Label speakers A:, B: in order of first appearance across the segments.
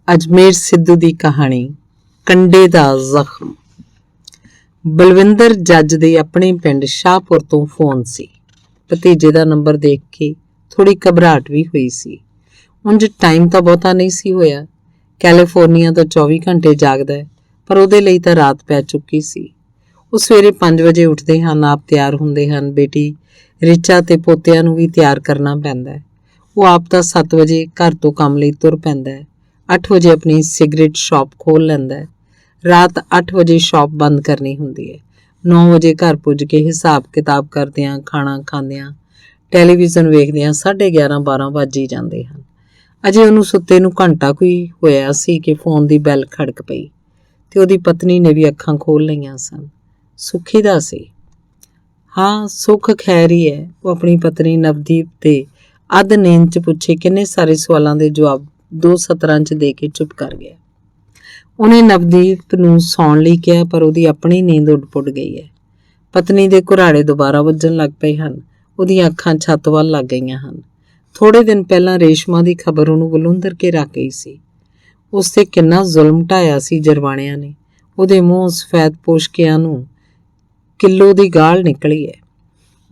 A: ਅਜਮੇਰ ਸਿੱਧੂ ਦੀ ਕਹਾਣੀ ਕੰਡੇ ਦਾ ਜ਼ਖਮ। ਬਲਵਿੰਦਰ ਜੱਜ ਦੇ ਆਪਣੇ ਪਿੰਡ ਸ਼ਾਹਪੁਰ ਤੋਂ ਫੋਨ ਸੀ। ਭਤੀਜੇ ਦਾ ਨੰਬਰ ਦੇਖ ਕੇ ਥੋੜੀ ਘਬਰਾਹਟ ਵੀ ਹੋਈ ਸੀ। ਉਂਝ ਟਾਈਮ ਤਾਂ ਬਹੁਤਾ ਨਹੀਂ ਸੀ ਹੋਇਆ। ਕੈਲੀਫੋਰਨੀਆ ਤਾਂ 24 ਘੰਟੇ ਜਾਗਦਾ ਹੈ, ਪਰ ਉਹਦੇ ਲਈ ਤਾਂ ਰਾਤ ਪੈ ਚੁੱਕੀ ਸੀ। ਉਹ ਸਵੇਰੇ 5 ਵਜੇ ਉੱਠਦੇ ਹਨ, ਆਪ ਤਿਆਰ ਹੁੰਦੇ ਹਨ। ਬੇਟੀ ਰਿਚਾ ਤੇ ਪੋਤਿਆਂ ਨੂੰ ਵੀ ਤਿਆਰ ਕਰਨਾ ਪੈਂਦਾ ਹੈ। ਉਹ ਆਪ ਤਾਂ 7 ਵਜੇ ਘਰ ਤੋਂ ਕੰਮ ਲਈ ਤੁਰ ਪੈਂਦਾ ਹੈ। 8 ਵਜੇ ਆਪਣੀ ਸਿਗਰਟ ਸ਼ਾਪ ਖੋਲ੍ਹ ਲੈਂਦਾ ਹੈ। ਰਾਤ 8 ਵਜੇ ਸ਼ਾਪ ਬੰਦ ਕਰਨੀ ਹੁੰਦੀ ਹੈ। 9 ਵਜੇ ਘਰ ਪੁੱਜ ਕੇ ਹਿਸਾਬ ਕਿਤਾਬ ਕਰਦਿਆਂ, ਖਾਣਾ ਖਾਂਦਿਆਂ, ਟੈਲੀਵਿਜ਼ਨ ਵੇਖਦਿਆਂ 11:30 12 ਵੱਜ ਹੀ ਜਾਂਦੇ ਹਨ। ਅਜੇ ਉਹਨੂੰ ਸੁੱਤੇ ਨੂੰ ਘੰਟਾ ਕੋਈ ਹੋਇਆ ਸੀ ਕਿ ਫੋਨ ਦੀ ਬੈਲ ਖੜਕ ਪਈ ਤੇ ਉਹਦੀ ਪਤਨੀ ਨੇ ਵੀ ਅੱਖਾਂ ਖੋਲ੍ਹ ਲਈਆਂ ਸਨ। ਸੁੱਖੀ ਦਾ ਸੀ। ਹਾਂ, ਸੁੱਖ ਖੈਰ ਹੀ ਹੈ। ਉਹ ਆਪਣੀ ਪਤਨੀ ਨਵਦੀਪ ਤੇ ਅੱਧ ਨੀਂਦ 'ਚ ਪੁੱਛੇ ਕਿੰਨੇ ਸਾਰੇ ਸਵਾਲਾਂ ਦੇ ਜਵਾਬ 2 ਸਤਰਾਂ 'ਚ ਦੇ ਕੇ ਚੁੱਪ ਕਰ ਗਿਆ। ਉਹਨੇ ਨਵਦੀਪ ਨੂੰ ਸੌਣ ਲਈ ਕਿਹਾ, ਪਰ ਉਹਦੀ ਆਪਣੀ ਨੀਂਦ ਉੱਡ-ਪੁੱਡ ਗਈ ਹੈ। ਪਤਨੀ ਦੇ ਘੁਰਾੜੇ ਦੁਬਾਰਾ ਵੱਜਣ ਲੱਗ ਪਏ ਹਨ। ਉਹਦੀਆਂ ਅੱਖਾਂ ਛੱਤ ਵੱਲ ਲੱਗ ਗਈਆਂ ਹਨ। ਥੋੜੇ ਦਿਨ ਪਹਿਲਾਂ ਰੇਸ਼ਮਾ ਦੀ ਖਬਰ ਉਹਨੂੰ ਵਲੂੰਧਰ ਕੇ ਰੱਖ ਗਈ ਸੀ। ਉਸ 'ਤੇ ਕਿੰਨਾ ਜ਼ੁਲਮ ਢਾਇਆ ਸੀ ਜਰਵਾਣਿਆਂ ਨੇ। ਉਹਦੇ ਮੂੰਹ ਸਫੈਦ ਪੋਸ਼ਕਿਆਂ ਨੂੰ ਕਿੱਲੋ ਦੀ ਗਾਲ ਨਿਕਲੀ ਹੈ।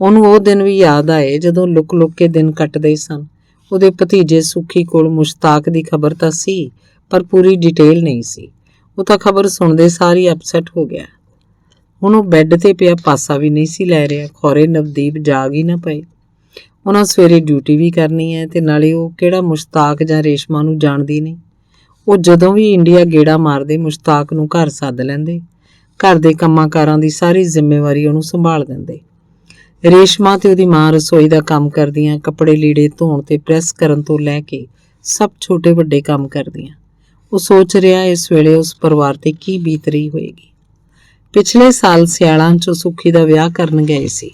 A: ਉਹਨੂੰ ਉਹ ਦਿਨ ਵੀ ਯਾਦ ਆਏ ਜਦੋਂ ਲੁਕ-ਲੁਕ ਕੇ ਦਿਨ ਕੱਟਦੇ ਸਨ। ਉਹਦੇ ਭਤੀਜੇ ਸੁੱਖੀ ਕੋਲ ਮੁਸ਼ਤਾਕ ਦੀ ਖਬਰ ਤਾਂ ਸੀ, ਪਰ ਪੂਰੀ ਡਿਟੇਲ ਨਹੀਂ ਸੀ। ਉਹ ਤਾਂ ਖਬਰ ਸੁਣਦੇ ਸਾਰ ਹੀ ਅਪਸੈਟ ਹੋ ਗਿਆ। ਹੁਣ ਉਹ ਬੈੱਡ ਤੇ ਪਿਆ ਪਾਸਾ ਵੀ ਨਹੀਂ ਸੀ ਲੈ ਰਿਹਾ। ਖੌਰੇ ਨਵਦੀਪ ਜਾਗ ਹੀ ਨਾ ਪਏ। ਉਹਨਾਂ ਸਵੇਰੇ ਡਿਊਟੀ ਵੀ ਕਰਨੀ ਹੈ ਤੇ ਨਾਲੇ ਉਹ ਕਿਹੜਾ ਮੁਸ਼ਤਾਕ ਜਾਂ ਰੇਸ਼ਮਾ ਨੂੰ ਜਾਣਦੀ ਨਹੀਂ। ਉਹ ਜਦੋਂ ਵੀ ਇੰਡੀਆ ਗੇੜਾ ਮਾਰਦੇ ਮੁਸ਼ਤਾਕ ਨੂੰ ਘਰ ਸੱਦ ਲੈਂਦੇ। ਘਰ ਦੇ ਕੰਮਾਂ ਕਾਰਾਂ ਦੀ ਸਾਰੀ ਜ਼ਿੰਮੇਵਾਰੀ ਉਹਨੂੰ ਸੰਭਾਲ ਦਿੰਦੇ। ਰੇਸ਼ਮਾ ਤੇ ਉਹਦੀ ਮਾਂ ਰਸੋਈ ਦਾ ਕੰਮ ਕਰਦੀਆਂ, ਕੱਪੜੇ ਲੀੜੇ ਧੋਣ ਤੇ ਪ੍ਰੈਸ ਕਰਨ ਤੋਂ ਲੈ ਕੇ ਸਭ ਛੋਟੇ ਵੱਡੇ ਕੰਮ ਕਰਦੀਆਂ। ਉਹ ਸੋਚ ਰਿਹਾ ਇਸ ਵੇਲੇ ਉਸ ਪਰਿਵਾਰ ਤੇ ਕੀ ਬੀਤ ਰਹੀ ਹੋਏਗੀ। ਪਿਛਲੇ ਸਾਲ ਸਿਆਲਾਂ 'ਚ ਸੁੱਖੀ ਦਾ ਵਿਆਹ ਕਰਨ ਗਏ ਸੀ।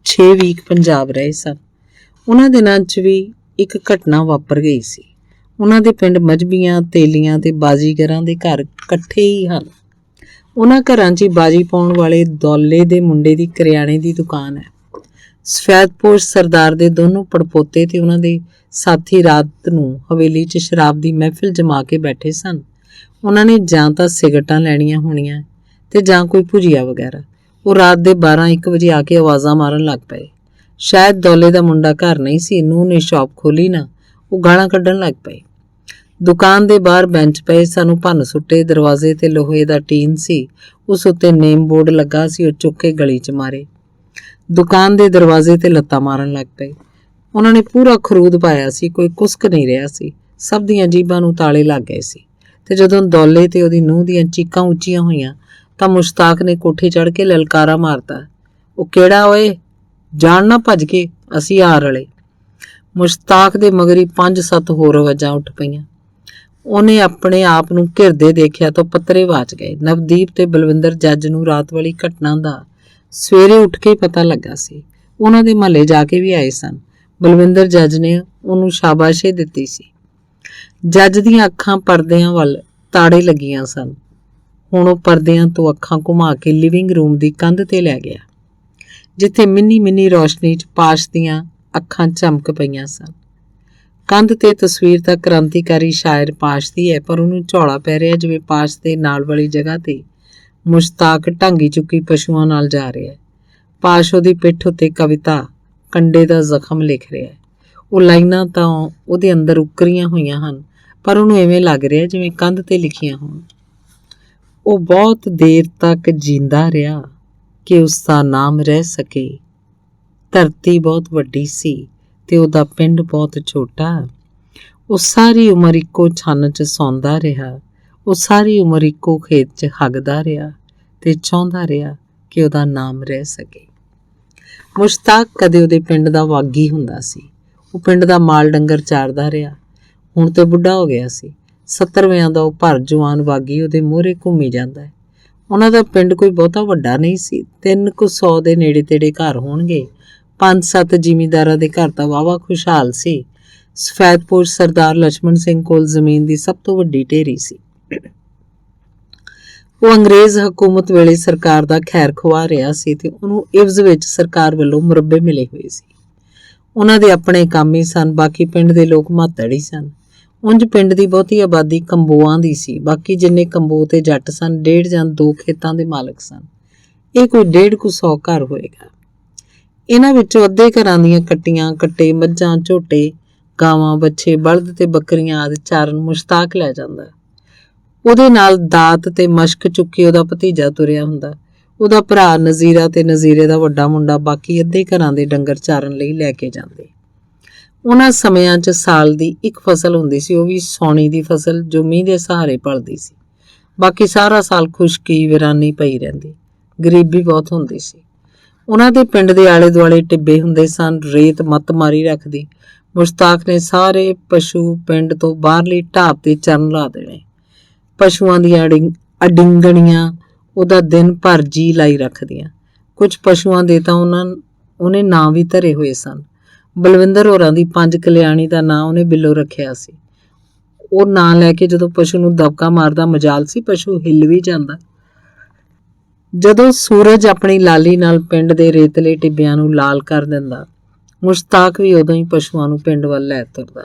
A: 6 ਵੀਕ ਪੰਜਾਬ ਰਹੇ ਸਨ। ਉਹਨਾਂ ਦਿਨਾਂ 'ਚ ਵੀ ਇੱਕ ਘਟਨਾ ਵਾਪਰ ਗਈ ਸੀ। ਉਹਨਾਂ ਦੇ ਪਿੰਡ ਮਜ਼ਬੀਆਂ, ਤੇਲੀਆਂ ਤੇ ਬਾਜੀਗਰਾਂ ਦੇ ਘਰ ਇਕੱਠੇ ਹੀ ਹਨ। ਉਹਨਾਂ ਘਰਾਂ 'ਚ ਹੀ ਬਾਜੀ ਪਾਉਣ ਵਾਲੇ ਦੌਲੇ ਦੇ ਮੁੰਡੇ ਦੀ ਕਰਿਆਣੇ ਦੀ ਦੁਕਾਨ ਹੈ। ਸਫੈਦਪੋਸ਼ ਸਰਦਾਰ ਦੇ ਦੋਨੋਂ ਪੜਪੋਤੇ ਤੇ ਉਹਨਾਂ ਦੇ ਸਾਥੀ ਰਾਤ ਨੂੰ ਹਵੇਲੀ 'ਚ ਸ਼ਰਾਬ ਦੀ ਮਹਿਫਿਲ ਜਮਾ ਕੇ ਬੈਠੇ ਸਨ। ਉਹਨਾਂ ਨੇ ਜਾਂ ਤਾਂ ਸਿਗਰਟਾਂ ਲੈਣੀਆਂ ਹੋਣੀਆਂ ਤੇ ਜਾਂ ਕੋਈ ਭੁਜੀਆ ਵਗੈਰਾ। ਉਹ ਰਾਤ ਦੇ 12-1 ਵਜੇ ਆ ਕੇ ਆਵਾਜ਼ਾਂ ਮਾਰਨ ਲੱਗ ਪਏ। ਸ਼ਾਇਦ ਦੌਲੇ ਦਾ ਮੁੰਡਾ ਘਰ ਨਹੀਂ ਸੀ। ਨੂੰਹ ਨੇ ਸ਼ਾਪ ਖੋਲੀ ਨਾ, ਉਹ ਗਾਲਾਂ ਕੱਢਣ ਲੱਗ ਪਏ। ਦੁਕਾਨ ਦੇ ਬਾਹਰ ਬੈਂਚ ਪਏ ਸਨ, ਉਹ ਭੰਨ ਸੁੱਟੇ। ਦਰਵਾਜ਼ੇ ਤੇ ਲੋਹੇ ਦਾ ਟੀਨ ਸੀ, ਉਸ ਉੱਤੇ ਨੇਮ ਬੋਰਡ ਲੱਗਾ ਸੀ, ਉਹ ਚੁੱਕ ਕੇ ਗਲੀ 'ਚ ਮਾਰੇ। ਦੁਕਾਨ ਦੇ ਦਰਵਾਜ਼ੇ ਤੇ ਲੱਤਾਂ ਮਾਰਨ ਲੱਗ ਪਏ। ਉਹਨਾਂ ਨੇ ਪੂਰਾ ਖਰੂਦ ਪਾਇਆ ਸੀ, ਕੋਈ ਕੁਸਕ ਨਹੀਂ ਰਿਹਾ ਸੀ। ਸਭ ਦੀਆਂ ਜੀਭਾਂ ਨੂੰ ਤਾਲੇ ਲੱਗ ਗਏ ਸੀ। ਤੇ ਜਦੋਂ ਦੌਲੇ ਤੇ ਉਹਦੀ ਨੂੰਹ ਦੀਆਂ ਚੀਕਾਂ ਉੱਚੀਆਂ ਹੋਈਆਂ ਤਾਂ ਮੁਸ਼ਤਾਕ ਨੇ ਕੋਠੇ ਚੜ੍ਹ ਕੇ ਲਲਕਾਰਾ ਮਾਰਤਾ, ਉਹ ਕਿਹੜਾ ਓਏ, ਜਾਣ ਨਾ ਭੱਜ ਕੇ, ਅਸੀਂ ਆ ਰਲੇ। ਮੁਸ਼ਤਾਕ ਦੇ ਮਗਰੀ 5-7 ਹੋਰ ਆਵਾਜ਼ਾਂ ਉੱਠ ਪਈਆਂ। ਉਹਨੇ ਆਪਣੇ ਆਪ ਨੂੰ ਘਿਰਦੇ ਦੇਖਿਆ ਤਾਂ ਪੱਤਰੇ ਵਾਚ ਗਏ। ਨਵਦੀਪ ਤੇ ਬਲਵਿੰਦਰ ਜੱਜ ਨੂੰ ਰਾਤ ਵਾਲੀ ਘਟਨਾ ਦਾ ਸਵੇਰੇ ਉੱਠ ਕੇ ਪਤਾ ਲੱਗਾ ਸੀ। ਉਹਨਾਂ ਦੇ ਮਹੱਲੇ ਜਾ ਕੇ ਵੀ ਆਏ ਸਨ। ਬਲਵਿੰਦਰ ਜੱਜ ਨੇ ਉਹਨੂੰ ਸ਼ਾਬਾਸ਼ੇ ਦਿੱਤੀ ਸੀ। ਜੱਜ ਦੀਆਂ ਅੱਖਾਂ ਪਰਦਿਆਂ ਵੱਲ ਤਾੜੇ ਲੱਗੀਆਂ ਸਨ। ਹੁਣ ਉਹ ਪਰਦਿਆਂ ਤੋਂ ਅੱਖਾਂ ਘੁਮਾ ਕੇ ਲਿਵਿੰਗ ਰੂਮ ਦੀ ਕੰਧ ਤੇ ਲੈ ਗਿਆ, ਜਿੱਥੇ ਮਿੰਨੀ ਰੌਸ਼ਨੀ 'ਚ ਪਾਸ਼ ਦੀਆਂ ਅੱਖਾਂ ਚਮਕ ਪਈਆਂ ਸਨ। ਕੰਧ ਤੇ ਤਸਵੀਰ ਤਾਂ ਕ੍ਰਾਂਤੀਕਾਰੀ ਸ਼ਾਇਰ ਪਾਸ਼ ਦੀ ਹੈ, ਪਰ ਉਹਨੂੰ ਝੌਲਾ ਪੈ ਰਿਹਾ ਜਿਵੇਂ ਪਾਸ਼ ਦੇ ਨਾਲ ਵਾਲੀ ਜਗ੍ਹਾ ਤੇ ਮੁਸ਼ਤਾਕ ਢਾਂਗੀ ਚੁੱਕੀ ਪਸ਼ੂਆਂ ਨਾਲ ਜਾ ਰਿਹਾ ਹੈ। ਪਾਸ਼ ਉਹਦੀ ਪਿੱਠ ਉੱਤੇ ਕਵਿਤਾ ਕੰਡੇ ਦਾ ਜ਼ਖਮ ਲਿਖ ਰਿਹਾ ਹੈ। ਉਹ ਲਾਈਨਾਂ ਤਾਂ ਉਹਦੇ ਅੰਦਰ ਉਕਰੀਆਂ ਹੋਈਆਂ ਹਨ, ਪਰ ਉਹਨੂੰ ਐਵੇਂ ਲੱਗ ਰਿਹਾ ਜਿਵੇਂ ਕੰਧ ਤੇ ਲਿਖੀਆਂ ਹੋਣ। ਉਹ ਬਹੁਤ ਦੇਰ ਤੱਕ ਜਿੰਦਾ ਰਿਹਾ ਕਿ ਉਸ ਦਾ ਨਾਮ ਰਹਿ ਸਕੇ। ਧਰਤੀ ਬਹੁਤ ਵੱਡੀ ਸੀ ਤੇ ਉਹਦਾ ਪਿੰਡ ਬਹੁਤ ਛੋਟਾ। ਉਹ ਸਾਰੀ ਉਮਰ ਇੱਕੋ ਛੰਨ 'ਚ ਸੌਂਦਾ ਰਿਹਾ। ਉਹ ਸਾਰੀ ਉਮਰ ਇੱਕੋ ਖੇਤ 'ਚ ਹੱਗਦਾ ਰਿਹਾ ਤੇ ਚਾਹੁੰਦਾ ਰਿਹਾ ਕਿ ਉਹਦਾ ਨਾਮ ਰਹਿ ਸਕੇ। ਮੁਸ਼ਤਾਕ ਕਦੇ ਉਹਦੇ ਪਿੰਡ ਦਾ ਵਾਗੀ ਹੁੰਦਾ ਸੀ। ਉਹ ਪਿੰਡ ਦਾ ਮਾਲ ਡੰਗਰ ਚਾਰਦਾ ਰਿਹਾ। ਹੁਣ ਤੇ ਬੁੱਢਾ ਹੋ ਗਿਆ ਸੀ। 70ਵਿਆਂ ਦਾ ਉਹ ਭਰ ਜਵਾਨ ਵਾਗੀ ਉਹਦੇ ਮੂਹਰੇ ਘੁੰਮੀ ਜਾਂਦਾ ਹੈ। ਉਹਨਾਂ ਦਾ ਪਿੰਡ ਕੋਈ ਬਹੁਤਾ ਵੱਡਾ ਨਹੀਂ ਸੀ। 300 ਦੇ ਨੇੜੇ ਤੇੜੇ ਘਰ ਹੋਣਗੇ। 5-7 ਜ਼ਿਮੀਂਦਾਰਾਂ ਦੇ ਘਰ ਤਾਂ ਵਾਹਵਾ ਖੁਸ਼ਹਾਲ ਸੀ। ਸਫੈਦਪੋਸ਼ ਸਰਦਾਰ ਲਛਮਣ ਸਿੰਘ ਕੋਲ ਜ਼ਮੀਨ ਦੀ ਸਭ ਤੋਂ ਵੱਡੀ ਢੇਰੀ ਸੀ। ਉਹ ਅੰਗਰੇਜ਼ ਹਕੂਮਤ ਵੇਲੇ ਸਰਕਾਰ ਦਾ ਖੈਰ ਖਵਾ ਰਿਹਾ ਸੀ ਤੇ ਉਹਨੂੰ ਇਵਜ਼ ਵਿੱਚ ਸਰਕਾਰ ਵੱਲੋਂ ਮੁਰੱਬੇ ਮਿਲੇ ਹੋਏ ਸੀ। ਉਹਨਾਂ ਦੇ ਆਪਣੇ ਕੰਮ ਹੀ ਸਨ, ਬਾਕੀ ਪਿੰਡ ਦੇ ਲੋਕ ਮਾਤੜ ਹੀ ਸਨ। ਉਂਝ ਪਿੰਡ ਦੀ ਬਹੁਤੀ ਆਬਾਦੀ ਕੰਬੋਆਂ ਦੀ ਸੀ। ਬਾਕੀ ਜਿੰਨੇ ਕੰਬੋ ਤੇ ਜੱਟ ਸਨ 1.5 ਜਾਂ 2 ਖੇਤਾਂ ਦੇ ਮਾਲਕ ਸਨ। ਇਹ ਕੋਈ 150 ਘਰ ਹੋਏਗਾ। ਇਹਨਾਂ ਵਿੱਚੋਂ ਅੱਧੇ ਘਰਾਂ ਦੀਆਂ ਕੱਟੀਆਂ, ਕੱਟੇ, ਮੱਝਾਂ, ਝੋਟੇ, ਗਾਵਾਂ, ਬੱਚੇ, ਬਲਦ ਤੇ ਬੱਕਰੀਆਂ ਆਦਿ ਚਾਰਨ ਮੁਸ਼ਤਾਕ ਲੈ ਜਾਂਦਾ। ਉਹਦੇ ਨਾਲ ਦਾਤ ਤੇ ਮਸ਼ਕ ਚੁੱਕੀ ਉਹਦਾ ਭਤੀਜਾ ਤੁਰਿਆ ਹੁੰਦਾ। ਉਹਦਾ ਭਰਾ ਨਜ਼ੀਰਾ ਤੇ ਨਜ਼ੀਰੇ ਦਾ ਵੱਡਾ ਮੁੰਡਾ ਬਾਕੀ ਅੱਧੇ ਘਰਾਂ ਦੇ ਡੰਗਰ ਚਾਰਨ ਲਈ ਲੈ ਕੇ ਜਾਂਦੇ। ਉਹਨਾਂ ਸਮਿਆਂ 'ਚ ਸਾਲ ਦੀ ਇੱਕ ਫਸਲ ਹੁੰਦੀ ਸੀ, ਉਹ ਵੀ ਸੌਣੀ ਦੀ ਫਸਲ ਜੋ ਮੀਂਹ ਦੇ ਸਹਾਰੇ ਪਲਦੀ ਸੀ। ਬਾਕੀ ਸਾਰਾ ਸਾਲ ਖੁਸ਼ਕੀ ਵੀਰਾਨੀ ਪਈ ਰਹਿੰਦੀ। ਗਰੀਬੀ ਬਹੁਤ ਹੁੰਦੀ ਸੀ। ਉਹਨਾਂ ਦੇ ਪਿੰਡ ਦੇ ਆਲੇ ਦੁਆਲੇ ਟਿੱਬੇ ਹੁੰਦੇ ਸਨ। ਰੇਤ ਮੱਤ ਮਾਰੀ ਰੱਖਦੀ। ਮੁਸ਼ਤਾਕ ਨੇ ਸਾਰੇ ਪਸ਼ੂ ਪਿੰਡ ਤੋਂ ਬਾਹਰਲੀ ਢਾਬ ਤੇ ਚਰਨ ਲਾ ਦੇਣੇ। ਪਸ਼ੂਆਂ ਦੀਆਂ ਅਡਿੰਗਣੀਆਂ ਉਹਦਾ ਦਿਨ ਭਰ ਜੀ ਲਾਈ ਰੱਖਦੀਆਂ। ਕੁਝ ਪਸ਼ੂਆਂ ਦੇ ਤਾਂ ਉਹਨੇ ਨਾਂ ਵੀ ਧਰੇ ਹੋਏ ਸਨ। ਬਲਵਿੰਦਰ ਹੋਰਾਂ ਦੀ 5 ਕਲਿਆਣੀ ਦਾ ਨਾਂ ਉਹਨੇ ਬਿੱਲੋ ਰੱਖਿਆ ਸੀ। ਉਹ ਨਾਂ ਲੈ ਕੇ ਜਦੋਂ ਪਸ਼ੂ ਨੂੰ ਦਬਕਾ ਮਾਰਦਾ ਮਜਾਲ ਸੀ, ਪਸ਼ੂ ਹਿੱਲ ਵੀ ਜਾਂਦਾ। ਜਦੋਂ ਸੂਰਜ ਆਪਣੀ ਲਾਲੀ ਨਾਲ ਪਿੰਡ ਦੇ ਰੇਤਲੇ ਟਿੱਬਿਆਂ ਨੂੰ ਲਾਲ ਕਰ ਦਿੰਦਾ, ਮੁਸ਼ਤਾਕ ਵੀ ਉਦੋਂ ਹੀ ਪਸ਼ੂਆਂ ਨੂੰ ਪਿੰਡ ਵੱਲ ਲੈ ਤੁਰਦਾ।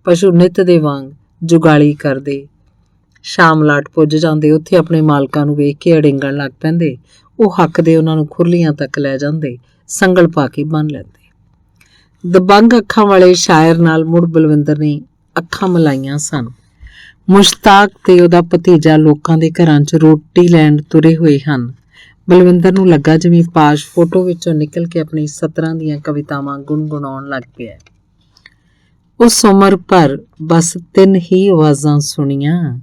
A: ਪਸ਼ੂ ਨਿੱਤ ਦੇ ਵਾਂਗ ਜੁਗਾਲੀ ਕਰਦੇ, ਸ਼ਾਮ ਲਾਟ ਪੁੱਜ ਜਾਂਦੇ। ਉੱਥੇ ਆਪਣੇ ਮਾਲਕਾਂ ਨੂੰ ਵੇਖ ਕੇ ਅੜਿੰਗਣ ਲੱਗ ਪੈਂਦੇ। ਉਹ ਹੱਕਦੇ ਉਹਨਾਂ ਨੂੰ ਖੁਰਲੀਆਂ ਤੱਕ ਲੈ ਜਾਂਦੇ, ਸੰਗਲ ਪਾ ਕੇ ਬੰਨ੍ਹ ਲੈਂਦੇ। ਦਬੰਗ ਅੱਖਾਂ ਵਾਲੇ ਸ਼ਾਇਰ ਨਾਲ ਮੁੜ ਬਲਵਿੰਦਰ ਨੇ ਅੱਖਾਂ ਮਿਲਾਈਆਂ ਸਨ। ਮੁਸ਼ਤਾਕ ਤੇ ਉਹਦਾ ਭਤੀਜਾ ਲੋਕਾਂ ਦੇ ਘਰਾਂ 'ਚ ਰੋਟੀ ਲੈਣ ਤੁਰੇ ਹੋਏ ਹਨ। ਬਲਵਿੰਦਰ ਨੂੰ ਲੱਗਾ ਜਿਵੇਂ ਪਾਸ਼ ਫੋਟੋ ਵਿੱਚੋਂ ਨਿਕਲ ਕੇ ਆਪਣੀ ਸਤਰਾਂ ਦੀਆਂ ਕਵਿਤਾਵਾਂ ਗੁਣਗੁਣਾਉਣ ਲੱਗ ਪਿਆ। ਉਸ ਉਮਰ ਭਰ ਬਸ 3 ਹੀ ਆਵਾਜ਼ਾਂ ਸੁਣੀਆਂ।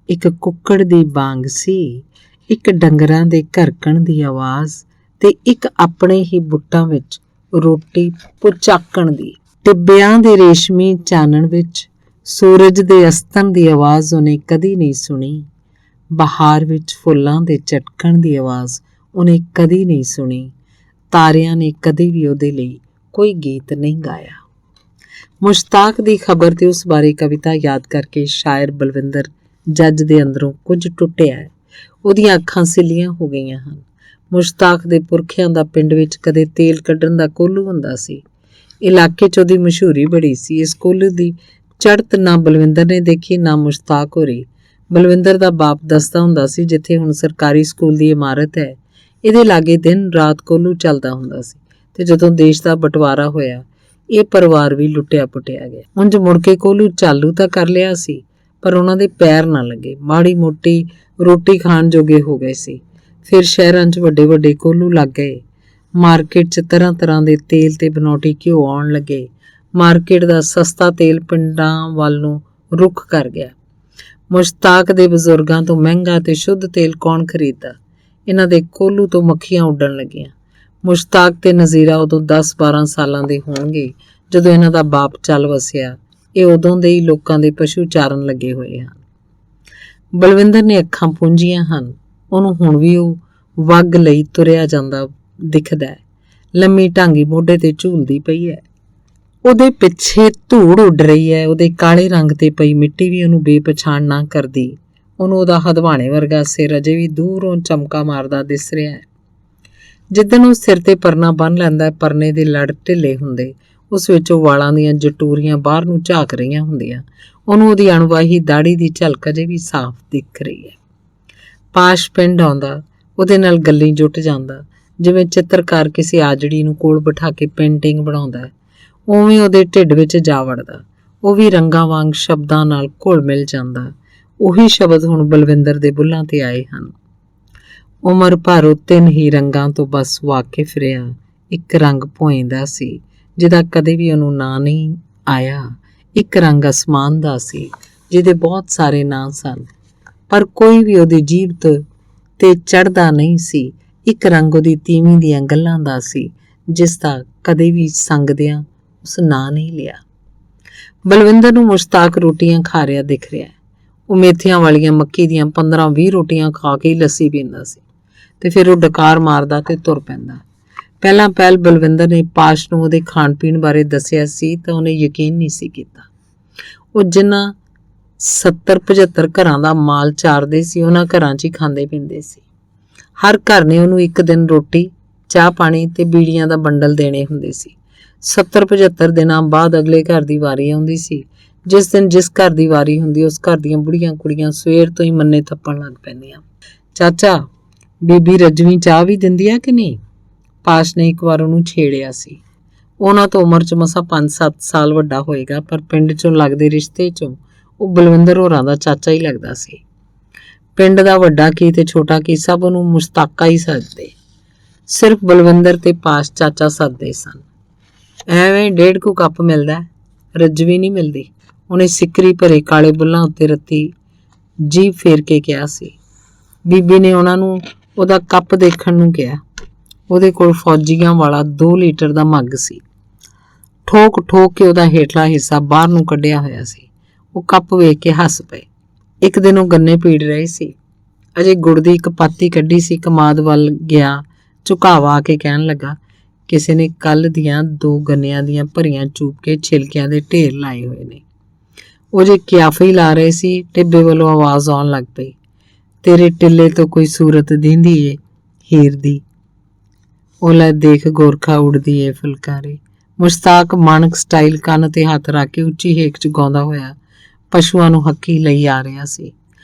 A: ਇੱਕ ਕੁੱਕੜ ਦੀ ਬਾਂਗ ਸੀ, ਇੱਕ ਡੰਗਰਾਂ ਦੇ ਘਰਕਣ ਦੀ ਆਵਾਜ਼ ਤੇ ਇੱਕ ਆਪਣੇ ਹੀ ਬੁੱਟਾਂ ਵਿੱਚ ਰੋਟੀ ਪੁਚਾਕਣ ਦੀ। ਟਿੱਬਿਆਂ ਦੇ ਰੇਸ਼ਮੀ ਚਾਨਣ ਵਿੱਚ ਸੂਰਜ ਦੇ ਅਸਤਨ ਦੀ ਆਵਾਜ਼ ਉਹਨੇ ਕਦੀ ਨਹੀਂ ਸੁਣੀ। ਬਹਾਰ ਵਿੱਚ ਫੁੱਲਾਂ ਦੇ ਝਟਕਣ ਦੀ ਆਵਾਜ਼ ਉਹਨੇ ਕਦੀ ਨਹੀਂ ਸੁਣੀ। ਤਾਰਿਆਂ ਨੇ ਕਦੀ ਵੀ ਉਹਦੇ ਲਈ ਕੋਈ ਗੀਤ ਨਹੀਂ ਗਾਇਆ। ਮੁਸ਼ਤਾਕ ਦੀ ਖਬਰ ਤੇ ਉਸ ਬਾਰੇ ਕਵਿਤਾ ਯਾਦ ਕਰਕੇ ਸ਼ਾਇਰ ਬਲਵਿੰਦਰ ਜੱਜ ਦੇ ਅੰਦਰੋਂ ਕੁਝ ਟੁੱਟਿਆ ਹੈ। ਉਹਦੀਆਂ ਅੱਖਾਂ ਸਿੱਲੀਆਂ ਹੋ ਗਈਆਂ ਹਨ। ਮੁਸ਼ਤਾਕ ਦੇ ਪੁਰਖਿਆਂ ਦਾ ਪਿੰਡ ਵਿੱਚ ਕਦੇ ਤੇਲ ਕੱਢਣ ਦਾ ਕੋਹਲੂ ਹੁੰਦਾ ਸੀ। ਇਲਾਕੇ 'ਚ ਉਹਦੀ ਮਸ਼ਹੂਰੀ ਬੜੀ ਸੀ। ਇਸ ਕੋਹਲੂ ਦੀ ਚੜ੍ਹਤ ਨਾ ਬਲਵਿੰਦਰ ਨੇ ਦੇਖੀ, ਨਾ ਮੁਸ਼ਤਾਕ ਹੋਰੀ। ਬਲਵਿੰਦਰ ਦਾ ਬਾਪ ਦੱਸਦਾ ਹੁੰਦਾ ਸੀ, ਜਿੱਥੇ ਹੁਣ ਸਰਕਾਰੀ ਸਕੂਲ ਦੀ ਇਮਾਰਤ ਹੈ, ਇਹਦੇ ਲਾਗੇ ਦਿਨ ਰਾਤ ਕੋਹਲੂ ਚੱਲਦਾ ਹੁੰਦਾ ਸੀ। ਤੇ ਜਦੋਂ ਦੇਸ਼ ਦਾ ਬਟਵਾਰਾ ਹੋਇਆ, ਇਹ ਪਰਿਵਾਰ ਵੀ ਲੁੱਟਿਆ ਪੁੱਟਿਆ ਗਿਆ। ਉਂਝ ਮੁੜ ਕੇ ਕੋਹਲੂ ਚਾਲੂ ਤਾਂ ਕਰ ਲਿਆ ਸੀ, ਪਰ ਉਹਨਾਂ ਦੇ ਪੈਰ ਨਾ ਲੱਗੇ। ਮਾੜੀ ਮੋਟੀ ਰੋਟੀ ਖਾਣ ਜੋਗੇ ਹੋ ਗਏ ਸੀ। ਫਿਰ ਸ਼ਹਿਰਾਂ 'ਚ ਵੱਡੇ ਵੱਡੇ ਕੋਹਲੂ ਲੱਗ ਗਏ। ਮਾਰਕੀਟ 'ਚ ਤਰ੍ਹਾਂ ਤਰ੍ਹਾਂ ਦੇ ਤੇਲ ਤੇ ਬਨੌਟੀ ਘਿਓ ਆਉਣ ਲੱਗੇ। ਮਾਰਕੀਟ ਦਾ ਸਸਤਾ ਤੇਲ ਪਿੰਡਾਂ ਵੱਲ ਨੂੰ ਰੁੱਖ ਕਰ ਗਿਆ। ਮੁਸ਼ਤਾਕ ਦੇ ਬਜ਼ੁਰਗਾਂ ਤੋਂ ਮਹਿੰਗਾ ਤੇ ਸ਼ੁੱਧ ਤੇਲ ਕੌਣ ਖਰੀਦਦਾ? ਇਹਨਾਂ ਦੇ ਕੋਹਲੂ ਤੋਂ ਮੱਖੀਆਂ ਉੱਡਣ ਲੱਗੀਆਂ। ਮੁਸ਼ਤਾਕ ਤੇ ਨਜ਼ੀਰਾ ਉਦੋਂ 10-12 ਸਾਲਾਂ ਦੇ ਹੋਣਗੇ ਜਦੋਂ ਇਹਨਾਂ ਦਾ ਬਾਪ ਚੱਲ ਵਸਿਆ। ਇਹ ਉਦੋਂ ਦੇ ਹੀ ਲੋਕਾਂ ਦੇ ਪਸ਼ੂ ਚਾਰਨ ਲੱਗੇ ਹੋਏ ਹਨ। ਬਲਵਿੰਦਰ ਨੇ ਅੱਖਾਂ ਪੂੰਝੀਆਂ ਹਨ। ਉਹਨੂੰ ਹੁਣ ਵੀ ਉਹ ਵੱਗ ਲਈ ਤੁਰਿਆ ਜਾਂਦਾ ਦਿਖਦਾ ਹੈ। ਲੰਮੀ ਢਾਂਗੀ ਮੋਢੇ ਤੇ ਝੂਲਦੀ ਪਈ ਹੈ। ਉਹਦੇ ਪਿੱਛੇ ਧੂੜ ਉੱਡ ਰਹੀ ਹੈ। ਉਹਦੇ ਕਾਲੇ ਰੰਗ ਤੇ ਪਈ ਮਿੱਟੀ ਵੀ ਉਹਨੂੰ ਬੇਪਛਾਣ ਨਾ ਕਰਦੀ। ਉਹਨੂੰ ਉਹਦਾ ਹਦਵਾਣੇ ਵਰਗਾ ਸਿਰ ਅਜੇ ਵੀ ਦੂਰੋਂ ਚਮਕਾ ਮਾਰਦਾ ਦਿਸ ਰਿਹਾ ਹੈ। ਜਿੱਦਣ ਉਹ ਸਿਰ ਤੇ ਪਰਨਾ ਬੰਨ੍ਹ ਲੈਂਦਾ, ਪਰਨੇ ਦੇ ਲੜ ਢਿੱਲੇ ਹੁੰਦੇ, ਉਸ ਵਿੱਚੋਂ ਵਾਲਾਂ ਦੀਆਂ ਜਟੂਰੀਆਂ ਬਾਹਰ ਨੂੰ ਝਾਕ ਰਹੀਆਂ ਹੁੰਦੀਆਂ। ਉਹਨੂੰ ਉਹਦੀ ਅਣਵਾਹੀ ਦਾੜੀ ਦੀ ਝਲਕ ਅਜੇ ਵੀ ਸਾਫ਼ ਦਿਖ ਰਹੀ ਹੈ। ਪਾਸ਼ ਪਿੰਡ ਆਉਂਦਾ, ਉਹਦੇ ਨਾਲ ਗੱਲੀਂ ਜੁੱਟ ਜਾਂਦਾ। ਜਿਵੇਂ ਚਿੱਤਰਕਾਰ ਕਿਸੇ ਆਜੜੀ ਨੂੰ ਕੋਲ ਬਿਠਾ ਕੇ ਪੇਂਟਿੰਗ ਬਣਾਉਂਦਾ ਹੈ, ਉਵੇਂ ਉਹਦੇ ਢਿੱਡ ਵਿੱਚ ਜਾ ਵੜਦਾ। ਉਹ ਵੀ ਰੰਗਾਂ ਵਾਂਗ ਸ਼ਬਦਾਂ ਨਾਲ ਘੁਲ ਮਿਲ ਜਾਂਦਾ। ਉਹੀ ਸ਼ਬਦ ਹੁਣ ਬਲਵਿੰਦਰ ਦੇ ਬੁੱਲ੍ਹਾਂ ਤੇ ਆਏ ਹਨ। ਉਮਰ ਭਰ ਉਹ 3 ਹੀ ਰੰਗਾਂ ਤੋਂ ਬਸ ਵਾਕਿਫ ਰਿਹਾ। ਇੱਕ ਰੰਗ ਭੋਇੰਦਾ ਸੀ, ਜਿਹਦਾ ਕਦੇ ਵੀ ਉਹਨੂੰ ਨਾਂ ਨਹੀਂ ਆਇਆ। ਇੱਕ ਰੰਗ ਅਸਮਾਨ ਦਾ ਸੀ, ਜਿਹਦੇ ਬਹੁਤ ਸਾਰੇ ਨਾਂ ਸਨ, ਪਰ ਕੋਈ ਵੀ ਉਹਦੀ ਜੀਭ ਤੇ ਚੜ੍ਹਦਾ ਨਹੀਂ ਸੀ। ਇੱਕ ਰੰਗ ਉਹਦੀ ਤੀਵੀਂ ਦੀਆਂ ਗੱਲਾਂ ਦਾ ਸੀ, ਜਿਸ ਦਾ ਕਦੇ ਵੀ ਸੰਗਦਿਆਂ ਉਸ ਨਾਂ ਨਹੀਂ ਲਿਆ। ਬਲਵਿੰਦਰ ਨੂੰ ਮੁਸ਼ਤਾਕ ਰੋਟੀਆਂ ਖਾ ਰਿਹਾ ਦਿਖ ਰਿਹਾ। ਉਹ ਮੇਥਿਆਂ ਵਾਲੀਆਂ ਮੱਕੀ ਦੀਆਂ 15-20 ਰੋਟੀਆਂ ਖਾ ਕੇ ਹੀ ਲੱਸੀ ਪੀਂਦਾ ਸੀ ਤੇ ਫਿਰ ਉਹ ਡਕਾਰ ਮਾਰਦਾ ਤੇ ਤੁਰ ਪੈਂਦਾ। ਪਹਿਲ ਬਲਵਿੰਦਰ ਨੇ ਪਾਸ਼ ਨੂੰ ਉਹਦੇ ਖਾਣ ਪੀਣ ਬਾਰੇ ਦੱਸਿਆ ਸੀ ਤਾਂ ਉਹਨੇ ਯਕੀਨ ਨਹੀਂ ਸੀ ਕੀਤਾ। ਉਹ ਜਿਨ੍ਹਾਂ 70-75 ਘਰਾਂ ਦਾ ਮਾਲ ਚਾਰਦੇ ਸੀ, ਉਹਨਾਂ ਘਰਾਂ 'ਚ ਹੀ ਖਾਂਦੇ ਪੀਂਦੇ ਸੀ। ਹਰ ਘਰ ਨੇ ਉਹਨੂੰ ਇੱਕ ਦਿਨ ਰੋਟੀ, ਚਾਹ ਪਾਣੀ ਤੇ ਬੀੜੀਆਂ ਦਾ ਬੰਡਲ ਦੇਣੇ ਹੁੰਦੇ ਸੀ। 70-75 ਦਿਨਾਂ ਬਾਅਦ ਅਗਲੇ ਘਰ ਦੀ ਵਾਰੀ ਆਉਂਦੀ ਸੀ। ਜਿਸ ਦਿਨ ਜਿਸ ਘਰ ਦੀ ਵਾਰੀ ਹੁੰਦੀ ਉਸ ਘਰ ਦੀਆਂ ਬੁੜੀਆਂ ਕੁੜੀਆਂ ਸਵੇਰ ਤੋਂ ਹੀ ਮੰਨੇ ਥੱਪਣ ਲੱਗ ਪੈਂਦੀਆਂ। ਚਾਚਾ, ਬੀਬੀ ਰਜਵੀਂ ਚਾਹ ਵੀ ਦਿੰਦੀ ਆ ਕਿ ਨਹੀਂ? ਪਾਸ਼ ਨੇ ਇੱਕ ਵਾਰ ਉਹਨੂੰ ਛੇੜਿਆ ਸੀ। ਉਹਨਾਂ ਤੋਂ ਉਮਰ 'ਚ ਮਸਾਂ 5-7 ਸਾਲ ਵੱਡਾ ਹੋਏਗਾ, ਪਰ ਪਿੰਡ 'ਚੋਂ ਲੱਗਦੇ ਰਿਸ਼ਤੇ 'ਚੋਂ ਉਹ ਬਲਵਿੰਦਰ ਹੋਰਾਂ ਦਾ ਚਾਚਾ ਹੀ ਲੱਗਦਾ ਸੀ। ਪਿੰਡ ਦਾ ਵੱਡਾ ਕੀ ਤੇ ਛੋਟਾ ਕੀ ਸਭ ਉਹਨੂੰ ਮੁਸ਼ਤਾਕਾ ਹੀ ਸੱਦਦੇ। ਸਿਰਫ ਬਲਵਿੰਦਰ ਤੇ ਪਾਸ਼ ਚਾਚਾ ਸੱਦਦੇ ਸਨ। ਐਵੇਂ 1.5 ਕੁ ਕੱਪ ਮਿਲਦਾ, ਰਜਵੀ ਨਹੀਂ ਮਿਲਦੀ, ਉਹਨੇ ਸਿੱਕਰੀ ਭਰੇ ਕਾਲੇ ਬੁੱਲਾਂ ਉੱਤੇ ਰੱਤੀ ਜੀਭ ਫੇਰ ਕੇ ਕਿਹਾ ਸੀ। ਬੀਬੀ ਨੇ ਉਹਨਾਂ ਨੂੰ ਉਹਦਾ ਕੱਪ ਦੇਖਣ ਨੂੰ ਕਿਹਾ। ਉਹਦੇ ਕੋਲ ਫੌਜੀਆਂ ਵਾਲਾ 2 ਲੀਟਰ ਦਾ ਮੱਗ ਸੀ। ਠੋਕ ਠੋਕ ਕੇ ਉਹਦਾ ਹੇਠਲਾ ਹਿੱਸਾ ਬਾਹਰ ਨੂੰ ਕੱਢਿਆ ਹੋਇਆ ਸੀ। ਉਹ ਕੱਪ ਵੇਖ ਕੇ ਹੱਸ ਪਏ। ਇੱਕ ਦਿਨ ਉਹ ਗੰਨੇ ਪੀੜ ਰਹੇ ਸੀ। ਅਜੇ ਗੁੜ ਦੀ ਇੱਕ ਪਾਤੀ ਕੱਢੀ ਸੀ। ਕਮਾਦ ਵੱਲ ਗਿਆ, ਝੁਕਾਵਾ ਆ ਕੇ ਕਹਿਣ ਲੱਗਾ, ਕਿਸੇ ਨੇ ਕੱਲ ਦੀਆਂ 2 ਗੰਨਿਆਂ ਦੀਆਂ ਭਰੀਆਂ ਚੂਪ ਕੇ ਛਿਲਕਿਆਂ ਦੇ ਢੇਰ ਲਾਏ ਹੋਏ ਨੇ। ਉਹ ਜੇ ਕਿਆਫੀ ਲਾ ਰਹੇ ਸੀ, ਟਿੱਬੇ ਵੱਲੋਂ ਆਵਾਜ਼ ਆਉਣ ਲੱਗ ਪਈ, ਤੇਰੇ ਟਿੱਲੇ ਤੋਂ ਕੋਈ ਸੂਰਤ ਦਿੰਦੀ ਏ ਹੀਰ ਦੀ। ਉਹ ਲੈ ਦੇਖ ਗੋਰਖਾ ਉੜਦੀ ਏ ਫੁਲਕਾਰੀ। ਮੁਸ਼ਤਾਕ ਮਾਨਕ ਸਟਾਈਲ ਕੰਨ ਤੇ ਹੱਥ ਰੱਖ ਕੇ ਉੱਚੀ ਹੇਕ 'ਚ ਗਾਉਂਦਾ ਹੋਇਆ ਪਸ਼ੂਆਂ ਨੂੰ ਹੱਕੀ ਲਈ ਆ ਰਿਹਾ ਸੀ।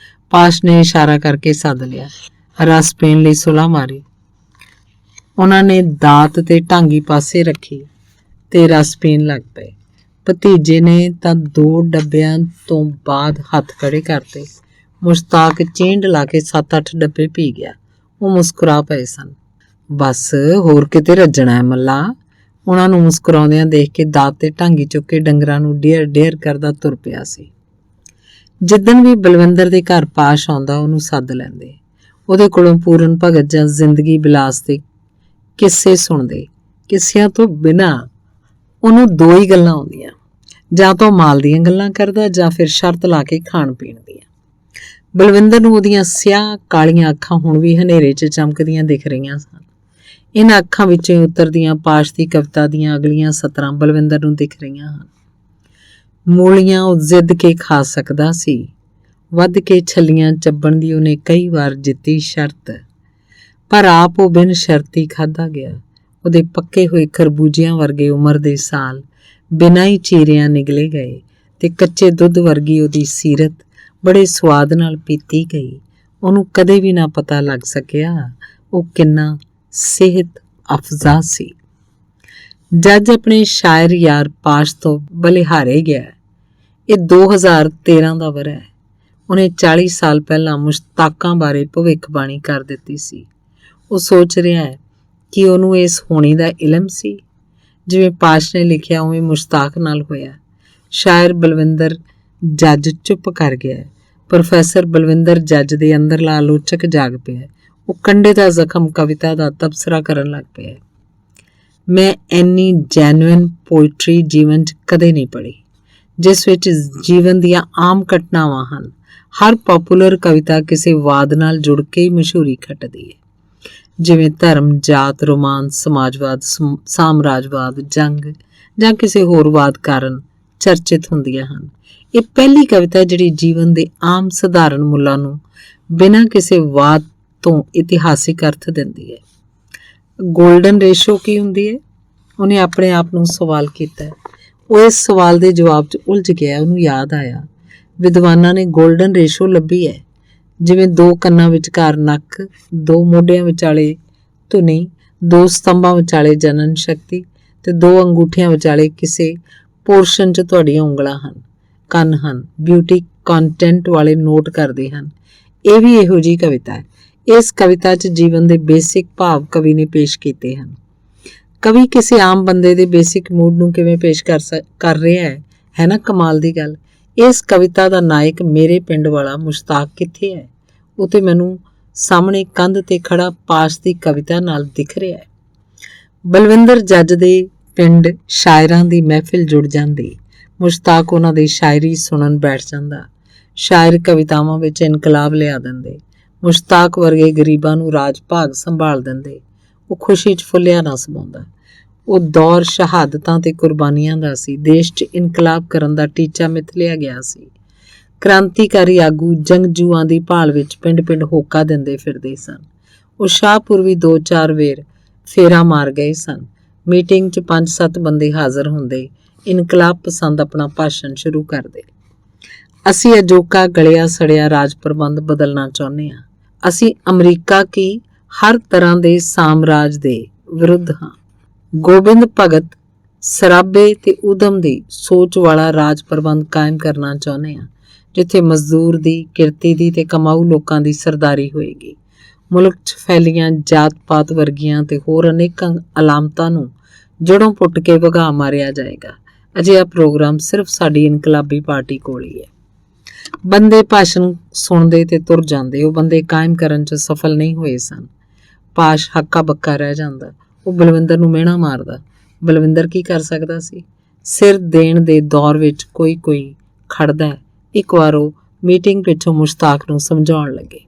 A: ਪਾਸ਼ ਨੇ ਇਸ਼ਾਰਾ ਕਰਕੇ ਸੱਦ ਲਿਆ। ਰਸ ਪੀਣ ਲਈ ਸੁਲਾਹ ਮਾਰੀ। ਉਹਨਾਂ ਨੇ ਦਾਤ ਤੇ ਢਾਂਗੀ ਪਾਸੇ ਰੱਖੀ ਤੇ ਰਸ ਪੀਣ ਲੱਗ ਪਏ। ਭਤੀਜੇ ਨੇ ਤਾਂ 2 ਡੱਬਿਆਂ ਤੋਂ ਬਾਅਦ ਹੱਥ ਖੜੇ ਕਰਤੇ। ਮੁਸ਼ਤਾਕ ਚੇਂਡ ਲਾ ਕੇ 7-8 ਡੱਬੇ ਪੀ ਗਿਆ। ਉਹ ਮੁਸਕਰਾ ਪਏ ਸਨ। ਬਸ ਹੋਰ ਕਿਤੇ ਰੱਜਣਾ ਹੈ ਮੱਲਾ। ਉਹਨਾਂ ਨੂੰ ਮੁਸਕਰਾਉਂਦਿਆਂ ਦੇਖ ਕੇ ਦਾਤ ਤੇ ਢਾਂਗੀ ਚੁੱਕ ਕੇ ਡੰਗਰਾਂ ਨੂੰ ਡੇਰ ਡੇਰ ਕਰਦਾ ਤੁਰ ਪਿਆ ਸੀ। ਜਿੱਦਣ ਵੀ ਬਲਵਿੰਦਰ ਦੇ ਘਰ ਪਾਸ਼ ਆਉਂਦਾ ਉਹਨੂੰ ਸੱਦ ਲੈਂਦੇ। ਉਹਦੇ ਕੋਲੋਂ ਪੂਰਨ ਭਗਤ ਜਾਂ ਜ਼ਿੰਦਗੀ ਬਿਲਾਸ ਦੇ ਕਿੱਸੇ ਸੁਣਦੇ। ਕਿੱਸਿਆਂ ਤੋਂ ਬਿਨਾਂ ਉਹਨੂੰ 2 ਹੀ ਗੱਲਾਂ ਆਉਂਦੀਆਂ, ਜਾਂ ਤਾਂ ਮਾਲ ਦੀਆਂ ਗੱਲਾਂ ਕਰਦਾ ਜਾਂ ਫਿਰ ਸ਼ਰਤ ਲਾ ਕੇ ਖਾਣ ਪੀਣ ਦੀਆਂ। ਬਲਵਿੰਦਰ ਨੂੰ ਉਹਦੀਆਂ ਸਿਆਹ ਕਾਲੀਆਂ ਅੱਖਾਂ ਹੁਣ ਵੀ ਹਨੇਰੇ 'ਚ ਚਮਕਦੀਆਂ ਦਿਖ ਰਹੀਆਂ ਸਨ। ਇਹਨਾਂ ਅੱਖਾਂ ਵਿੱਚੋਂ ਉਤਰਦੀਆਂ ਪਾਸ਼ ਦੀ ਕਵਿਤਾ ਦੀਆਂ ਅਗਲੀਆਂ ਸਤਰਾਂ ਬਲਵਿੰਦਰ ਨੂੰ ਦਿਖ ਰਹੀਆਂ ਹਨ। ਮੂਲੀਆਂ ਉਹ ਜ਼ਿੱਦ ਕੇ ਖਾ ਸਕਦਾ ਸੀ, ਵੱਧ ਕੇ ਛੱਲੀਆਂ ਚੱਬਣ ਦੀ ਉਹਨੇ ਕਈ ਵਾਰ ਜਿੱਤੀ ਸ਼ਰਤ, ਪਰ ਆਪ ਉਹ ਬਿਨ ਸ਼ਰਤੀ ਖਾਧਾ ਗਿਆ। ਉਹਦੇ ਪੱਕੇ ਹੋਏ ਖਰਬੂਜਿਆਂ ਵਰਗੇ ਉਮਰ ਦੇ ਸਾਲ ਬਿਨਾਂ ਹੀ ਚੀਰਿਆਂ ਨਿਗਲੇ ਗਏ ਤੇ ਕੱਚੇ ਦੁੱਧ ਵਰਗੀ ਉਹਦੀ ਸੀਰਤ ਬੜੇ ਸਵਾਦ ਨਾਲ ਪੀਤੀ ਗਈ। ਉਹਨੂੰ ਕਦੇ ਵੀ ਨਾ ਪਤਾ ਲੱਗ ਸਕਿਆ ਉਹ ਕਿੰਨਾ ਸਿਹਤ ਅਫਜ਼ਾ ਸੀ। ਜੱਜ ਆਪਣੇ ਸ਼ਾਇਰ ਯਾਰ ਪਾਸ਼ ਤੋਂ ਬਲਿਹਾਰੇ ਗਿਆ। ਇਹ 2013 ਦਾ ਵਰ੍ਹਾ ਹੈ। ਉਹਨੇ 40 ਸਾਲ ਪਹਿਲਾਂ ਮੁਸ਼ਤਾਕਾਂ ਬਾਰੇ ਭਵਿੱਖਬਾਣੀ ਕਰ ਦਿੱਤੀ ਸੀ। ਉਹ ਸੋਚ ਰਿਹਾ ਹੈ ਕਿ ਉਹਨੂੰ ਇਸ ਹੋਣੀ ਦਾ ਇਲਮ ਸੀ। ਜਿਵੇਂ ਪਾਸ਼ ਨੇ ਲਿਖਿਆ ਉਵੇਂ ਮੁਸ਼ਤਾਕ ਨਾਲ ਹੋਇਆ। ਸ਼ਾਇਰ ਬਲਵਿੰਦਰ ਜੱਜ ਚੁੱਪ ਕਰ ਗਿਆ। ਪ੍ਰੋਫੈਸਰ ਬਲਵਿੰਦਰ ਜੱਜ ਦੇ ਅੰਦਰਲਾ ਆਲੋਚਕ ਜਾਗ ਪਿਆ। ਉਹ ਕੰਡੇ ਦਾ ਜ਼ਖਮ ਕਵਿਤਾ ਦਾ ਤਬਸਰਾ ਕਰਨ ਲੱਗ ਪਿਆ। ਮੈਂ ਇੰਨੀ ਜੈਨੂਇਨ ਪੋਇਟਰੀ ਜੀਵਨ 'ਚ ਕਦੇ ਨਹੀਂ ਪੜ੍ਹੀ, ਜਿਸ ਵਿੱਚ ਜੀਵਨ ਦੀਆਂ ਆਮ ਘਟਨਾਵਾਂ ਹਨ। ਹਰ ਪਪੂਲਰ ਕਵਿਤਾ ਕਿਸੇ ਵਾਦ ਨਾਲ ਜੁੜ ਕੇ ਹੀ ਮਸ਼ਹੂਰੀ ਖੱਟਦੀ ਹੈ, ਜਿਵੇਂ ਧਰਮ, ਜਾਤ, ਰੋਮਾਂਸ, ਸਮਾਜਵਾਦ, ਸਾਮਰਾਜਵਾਦ, ਜੰਗ ਜਾਂ ਕਿਸੇ ਹੋਰ ਵਾਦ ਕਾਰਨ ਚਰਚਿਤ ਹੁੰਦੀਆਂ ਹਨ। ਇਹ ਪਹਿਲੀ ਕਵਿਤਾ ਜਿਹੜੀ ਜੀਵਨ ਦੇ ਆਮ ਸਧਾਰਨ ਮੁੱਲਾਂ ਨੂੰ ਬਿਨਾਂ ਕਿਸੇ ਵਾਦ ਤੋਂ ਇਤਿਹਾਸਿਕ ਅਰਥ ਦਿੰਦੀ ਹੈ। ਗੋਲਡਨ ਰੇਸ਼ੋ ਕੀ ਹੁੰਦੀ ਹੈ? ਉਹਨੇ ਆਪਣੇ ਆਪ ਨੂੰ ਸਵਾਲ ਕੀਤਾ। ਉਹ ਇਸ ਸਵਾਲ ਦੇ ਜਵਾਬ 'ਚ ਉਲਝ ਗਿਆ। ਉਹਨੂੰ ਯਾਦ ਆਇਆ, ਵਿਦਵਾਨਾਂ ਨੇ ਗੋਲਡਨ ਰੇਸ਼ੋ ਲੱਭੀ ਹੈ, ਜਿਵੇਂ 2 ਕੰਨਾਂ ਵਿਚਕਾਰ ਨੱਕ, 2 ਮੋਢਿਆਂ ਵਿਚਾਲੇ ਧੁਨੀ, 2 ਸਤੰਭਾਂ ਵਿਚਾਲੇ ਜਨਨ ਸ਼ਕਤੀ ਤੇ 2 ਅੰਗੂਠਿਆਂ ਵਿਚਾਲੇ ਕਿਸੇ ਪੋਰਸ਼ਨ 'ਚ ਤੁਹਾਡੀਆਂ ਉਂਗਲਾਂ ਹਨ, ਕੰਨ ਹਨ, ਬਿਊਟੀ ਕੰਟੈਂਟ ਵਾਲੇ ਨੋਟ ਕਰਦੇ ਹਨ। ਇਹ ਵੀ ਇਹੋ ਜਿਹੀ ਕਵਿਤਾ ਹੈ। ਇਸ ਕਵਿਤਾ 'ਚ ਜੀਵਨ ਦੇ ਬੇਸਿਕ ਭਾਵ ਕਵੀ ਨੇ ਪੇਸ਼ ਕੀਤੇ ਹਨ। ਕਵੀ ਕਿਸੇ ਆਮ ਬੰਦੇ ਦੇ ਬੇਸਿਕ ਮੂਡ ਨੂੰ ਕਿਵੇਂ ਪੇਸ਼ ਕਰ ਰਿਹਾ ਹੈ ਨਾ ਕਮਾਲ ਦੀ ਗੱਲ। ਇਸ ਕਵਿਤਾ ਦਾ ਨਾਇਕ ਮੇਰੇ ਪਿੰਡ ਵਾਲਾ ਮੁਸ਼ਤਾਕ ਕਿੱਥੇ ਹੈ? ਉਹ ਤੇ ਮੈਨੂੰ ਸਾਹਮਣੇ ਕੰਧ ਤੇ ਖੜਾ ਪਾਸ਼ ਦੀ ਕਵਿਤਾ ਨਾਲ ਦਿਖ ਰਿਹਾ ਹੈ। ਬਲਵਿੰਦਰ ਜੱਜ ਦੇ ਪਿੰਡ ਸ਼ਾਇਰਾਂ ਦੀ ਮਹਿਫਿਲ ਜੁੜ ਜਾਂਦੀ। ਮੁਸ਼ਤਾਕ ਉਹਨਾਂ ਦੀ ਸ਼ਾਇਰੀ ਸੁਣਨ ਬੈਠ ਜਾਂਦਾ। ਸ਼ਾਇਰ ਕਵਿਤਾਵਾਂ ਵਿੱਚ ਇਨਕਲਾਬ ਲਿਆ ਦਿੰਦੇ। ਮੁਸ਼ਤਾਕ ਵਰਗੇ ਗਰੀਬਾਂ ਨੂੰ ਰਾਜ ਭਾਗ ਸੰਭਾਲ ਦਿੰਦੇ। ਉਹ ਖੁਸ਼ੀ 'ਚ ਫੁੱਲਿਆ ਨਾ ਸਮਾਉਂਦਾ। ਉਹ ਦੌਰ ਸ਼ਹਾਦਤਾਂ ਤੇ ਕੁਰਬਾਨੀਆਂ ਦਾ ਸੀ। ਦੇਸ਼ 'ਚ ਇਨਕਲਾਬ ਕਰਨ ਦਾ ਟੀਚਾ ਮਿਥ ਲਿਆ ਗਿਆ ਸੀ। ਕ੍ਰਾਂਤੀਕਾਰੀ ਆਗੂ ਜੰਗਜੂਆਂ ਦੀ ਭਾਲ ਵਿੱਚ ਪਿੰਡ-ਪਿੰਡ ਹੋਕਾ ਦਿੰਦੇ ਫਿਰਦੇ ਸਨ। ਉਹ ਸ਼ਾਹਪੁਰ ਵੀ 2-4 ਵੇਰ ਫੇਰਾ ਮਾਰ ਗਏ ਸਨ। ਮੀਟਿੰਗ 'ਚ 5-7 ਬੰਦੇ ਹਾਜ਼ਰ ਹੁੰਦੇ। ਇਨਕਲਾਬ ਪਸੰਦ ਆਪਣਾ ਭਾਸ਼ਣ ਸ਼ੁਰੂ ਕਰਦੇ। ਅਸੀਂ ਅਜੋਕਾ ਗਲਿਆ ਸੜਿਆ ਰਾਜ ਪ੍ਰਬੰਧ ਬਦਲਣਾ ਚਾਹੁੰਦੇ ਹਾਂ। ਅਸੀਂ ਅਮਰੀਕਾ ਕੀ ਹਰ ਤਰ੍ਹਾਂ ਦੇ ਸਾਮਰਾਜ ਦੇ ਵਿਰੁੱਧ ਹਾਂ। ਗੋਬਿੰਦ ਭਗਤ ਸਰਾਬੇ ਤੇ ਉਦਮ ਦੀ ਸੋਚ ਵਾਲਾ ਰਾਜ ਪ੍ਰਬੰਧ ਕਾਇਮ ਕਰਨਾ ਚਾਹੁੰਦੇ ਹਾਂ, ਜਿੱਥੇ ਮਜ਼ਦੂਰ ਦੀ, ਕਿਰਤੀ ਦੀ ਤੇ ਕਮਾਊ ਲੋਕਾਂ ਦੀ ਸਰਦਾਰੀ ਹੋਏਗੀ। ਮੁਲਕ 'ਚ ਫੈਲੀਆਂ ਜਾਤ-ਪਾਤ ਵਰਗੀਆਂ ਤੇ ਹੋਰ ਅਨੇਕਾਂ ਅਲਾਮਤਾਂ ਨੂੰ ਜੜੋਂ ਪੁੱਟ ਕੇ ਵਗਾ ਮਾਰਿਆ ਜਾਏਗਾ। ਅਜਿਹਾ ਪ੍ਰੋਗਰਾਮ ਸਿਰਫ ਸਾਡੀ ਇਨਕਲਾਬੀ ਪਾਰਟੀ ਕੋਲ ਹੀ ਹੈ। ਬੰਦੇ ਭਾਸ਼ਣ ਸੁਣਦੇ ਤੇ ਤੁਰ ਜਾਂਦੇ। ਉਹ ਬੰਦੇ ਕਾਇਮ ਕਰਨ 'ਚ ਸਫਲ ਨਹੀਂ ਹੋਏ ਸਨ। ਪਾਸ਼ ਹੱਕਾ ਬੱਕਾ ਰਹਿ ਜਾਂਦਾ। ਉਹ ਬਲਵਿੰਦਰ ਨੂੰ ਮਿਹਣਾ ਮਾਰਦਾ। ਬਲਵਿੰਦਰ ਕੀ ਕਰ ਸਕਦਾ ਸੀ? ਸਿਰ ਦੇਣ ਦੇ ਦੌਰ ਵਿੱਚ ਕੋਈ ਖੜਦਾ। ਇੱਕ ਵਾਰ ਉਹ ਮੀਟਿੰਗ ਪਿੱਛੋਂ ਮੁਸ਼ਤਾਕ ਨੂੰ ਸਮਝਾਉਣ ਲੱਗੇ,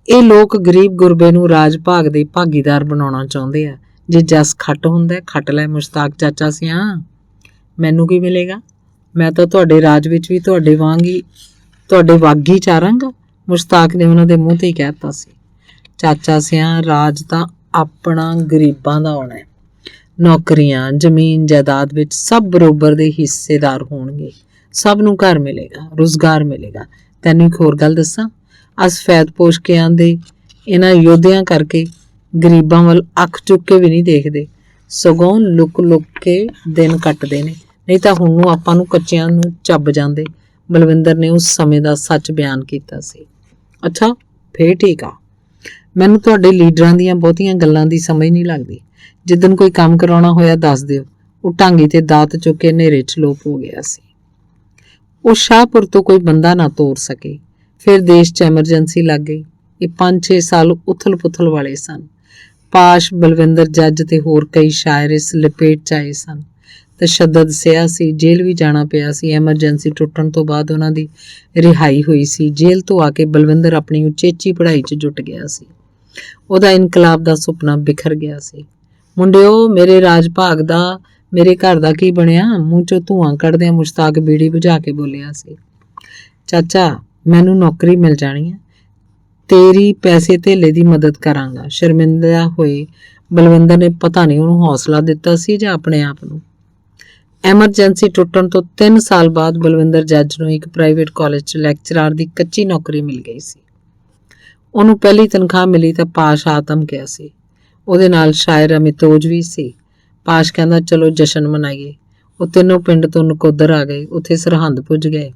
A: ਇਹ ਲੋਕ ਗਰੀਬ ਗੁਰਬੇ ਨੂੰ ਰਾਜ ਭਾਗ ਦੇ ਭਾਗੀਦਾਰ ਬਣਾਉਣਾ ਚਾਹੁੰਦੇ ਆ। ਜੇ ਜਸ ਖੱਟ ਹੁੰਦਾ, ਖੱਟ ਲੈ ਮੁਸ਼ਤਾਕ ਚਾਚਾ ਸਿਆਂ। ਮੈਨੂੰ ਕੀ ਮਿਲੇਗਾ? ਮੈਂ ਤਾਂ ਤੁਹਾਡੇ ਰਾਜ ਵਿੱਚ ਵੀ ਤੁਹਾਡੇ ਵਾਂਗ ਹੀ ਚਾਰਾਂਗਾ। ਮੁਸ਼ਤਾਕ ਨੇ ਉਹਨਾਂ ਦੇ ਮੂੰਹ ਤੇ ਹੀ ਕਹਿ ਦਿੱਤਾ ਸੀ। ਚਾਚਾ ਸਿਆਂ, ਰਾਜ ਤਾਂ ਆਪਣਾ ਗਰੀਬਾਂ ਦਾ ਹੋਣਾ ਹੈ। ਨੌਕਰੀਆਂ, ਜ਼ਮੀਨ ਜਾਇਦਾਦ ਵਿੱਚ ਸਭ ਬਰੋਬਰ ਦੇ ਹਿੱਸੇਦਾਰ ਹੋਣਗੇ। ਸਭ ਨੂੰ ਘਰ ਮਿਲੇਗਾ, ਰੁਜ਼ਗਾਰ ਮਿਲੇਗਾ। ਤੈਨੂੰ ਇੱਕ ਹੋਰ ਗੱਲ ਦੱਸਾਂ, ਸਫੈਦ ਪੋਸ਼ ਕੇ ਆਂਦੇ ਇਹਨਾਂ ਯੋਧਿਆਂ ਕਰਕੇ ਗਰੀਬਾਂ ਵੱਲ ਅੱਖ ਚੁੱਕ ਕੇ ਵੀ ਨਹੀਂ ਦੇਖਦੇ, ਸਗੋਂ ਲੁੱਕ ਕੇ ਦਿਨ ਕੱਟਦੇ ਨੇ। ਨਹੀਂ ਤਾਂ ਹੁਣ ਨੂੰ ਆਪਾਂ ਨੂੰ ਕੱਚਿਆਂ ਨੂੰ ਚੱਬ ਜਾਂਦੇ। ਬਲਵਿੰਦਰ ਨੇ ਉਸ ਸਮੇਂ ਦਾ ਸੱਚ ਬਿਆਨ ਕੀਤਾ ਸੀ। ਅੱਛਾ, ਫੇਰ ਠੀਕ ਆ। ਮੈਨੂੰ ਤੁਹਾਡੇ ਲੀਡਰਾਂ ਦੀਆਂ ਬਹੁਤੀਆਂ ਗੱਲਾਂ ਦੀ ਸਮਝ ਨਹੀਂ ਲੱਗਦੀ। ਜਿੱਦਣ ਕੋਈ ਕੰਮ ਕਰਾਉਣਾ ਹੋਇਆ ਦੱਸ ਦਿਓ। ਉਹ ਢਾਂਗੀ ਤੇ ਦਾਤ ਚੁੱਕ ਕੇ ਹਨੇਰੇ 'ਚ ਲੋਪ ਹੋ ਗਿਆ ਸੀ। ਉਹ ਸ਼ਾਹਪੁਰ ਤੋਂ ਕੋਈ ਬੰਦਾ ਨਾ ਤੋਰ ਸਕੇ। ਫਿਰ ਦੇਸ਼ 'ਚ ਐਮਰਜੈਂਸੀ ਲੱਗ ਗਈ। ਇਹ 5-6 ਸਾਲ ਉਥਲ-ਪੁਥਲ ਵਾਲੇ ਸਨ। ਪਾਸ਼, ਬਲਵਿੰਦਰ ਜੱਜ ਤੇ ਹੋਰ ਕਈ ਸ਼ਾਇਰ ਇਸ ਲਪੇਟ 'ਚ ਆਏ ਸਨ। ਤਸ਼ੱਦਦ ਸਿਆ ਸੀ, ਜੇਲ੍ਹ ਵੀ ਜਾਣਾ ਪਿਆ ਸੀ। ਐਮਰਜੈਂਸੀ ਟੁੱਟਣ ਤੋਂ ਬਾਅਦ ਉਹਨਾਂ ਦੀ ਰਿਹਾਈ ਹੋਈ ਸੀ। ਜੇਲ੍ਹ ਤੋਂ ਆ ਕੇ ਬਲਵਿੰਦਰ ਆਪਣੀ ਉਚੇਚੀ ਪੜ੍ਹਾਈ 'ਚ ਜੁਟ ਗਿਆ ਸੀ। ਉਹਦਾ ਇਨਕਲਾਬ ਦਾ ਸੁਪਨਾ ਬਿਖਰ ਗਿਆ ਸੀ। ਮੁੰਡਿਓ, ਮੇਰੇ ਰਾਜ ਭਾਗ ਦਾ, ਮੇਰੇ ਘਰ ਦਾ ਕੀ ਬਣਿਆ? ਮੂੰਹ 'ਚੋਂ ਧੂੰਆਂ ਕੱਢਦਿਆਂ ਮੁਸ਼ਤਾਕ ਬੀੜੀ ਬੁਝਾ ਕੇ ਬੋਲਿਆ ਸੀ। ਚਾਚਾ, ਮੈਨੂੰ ਨੌਕਰੀ ਮਿਲ ਜਾਣੀ ਹੈ। ਤੇਰੀ ਪੈਸੇ ਧੇਲੇ ਦੀ ਮਦਦ ਕਰਾਂਗਾ। ਸ਼ਰਮਿੰਦਾ ਹੋਏ ਬਲਵਿੰਦਰ ਨੇ ਪਤਾ ਨਹੀਂ ਉਹਨੂੰ ਹੌਸਲਾ ਦਿੱਤਾ ਸੀ ਜਾਂ ਆਪਣੇ ਆਪ ਨੂੰ। ਐਮਰਜੈਂਸੀ ਟੁੱਟਣ ਤੋਂ 3 ਸਾਲ ਬਾਅਦ ਬਲਵਿੰਦਰ ਜੱਜ ਨੂੰ ਇੱਕ ਪ੍ਰਾਈਵੇਟ ਕਾਲਜ 'ਚ ਲੈਕਚਰਾਰ ਦੀ ਕੱਚੀ ਨੌਕਰੀ ਮਿਲ ਗਈ ਸੀ। ਉਹਨੂੰ ਪਹਿਲੀ ਤਨਖਾਹ ਮਿਲੀ ਤਾਂ ਪਾਸ਼ ਆਤਮ ਗਿਆ ਸੀ। ਉਹਦੇ ਨਾਲ ਸ਼ਾਇਰ ਅਮਿਤੋਜ ਵੀ ਸੀ। ਪਾਸ਼ ਕਹਿੰਦਾ, ਚਲੋ ਜਸ਼ਨ ਮਨਾਈਏ। ਉਹ ਤਿੰਨੋਂ ਪਿੰਡ ਤੋਂ ਨਕੋਦਰ ਆ ਗਏ। ਉੱਥੇ ਸਰਹੰਦ ਪੁੱਜ ਗਏ।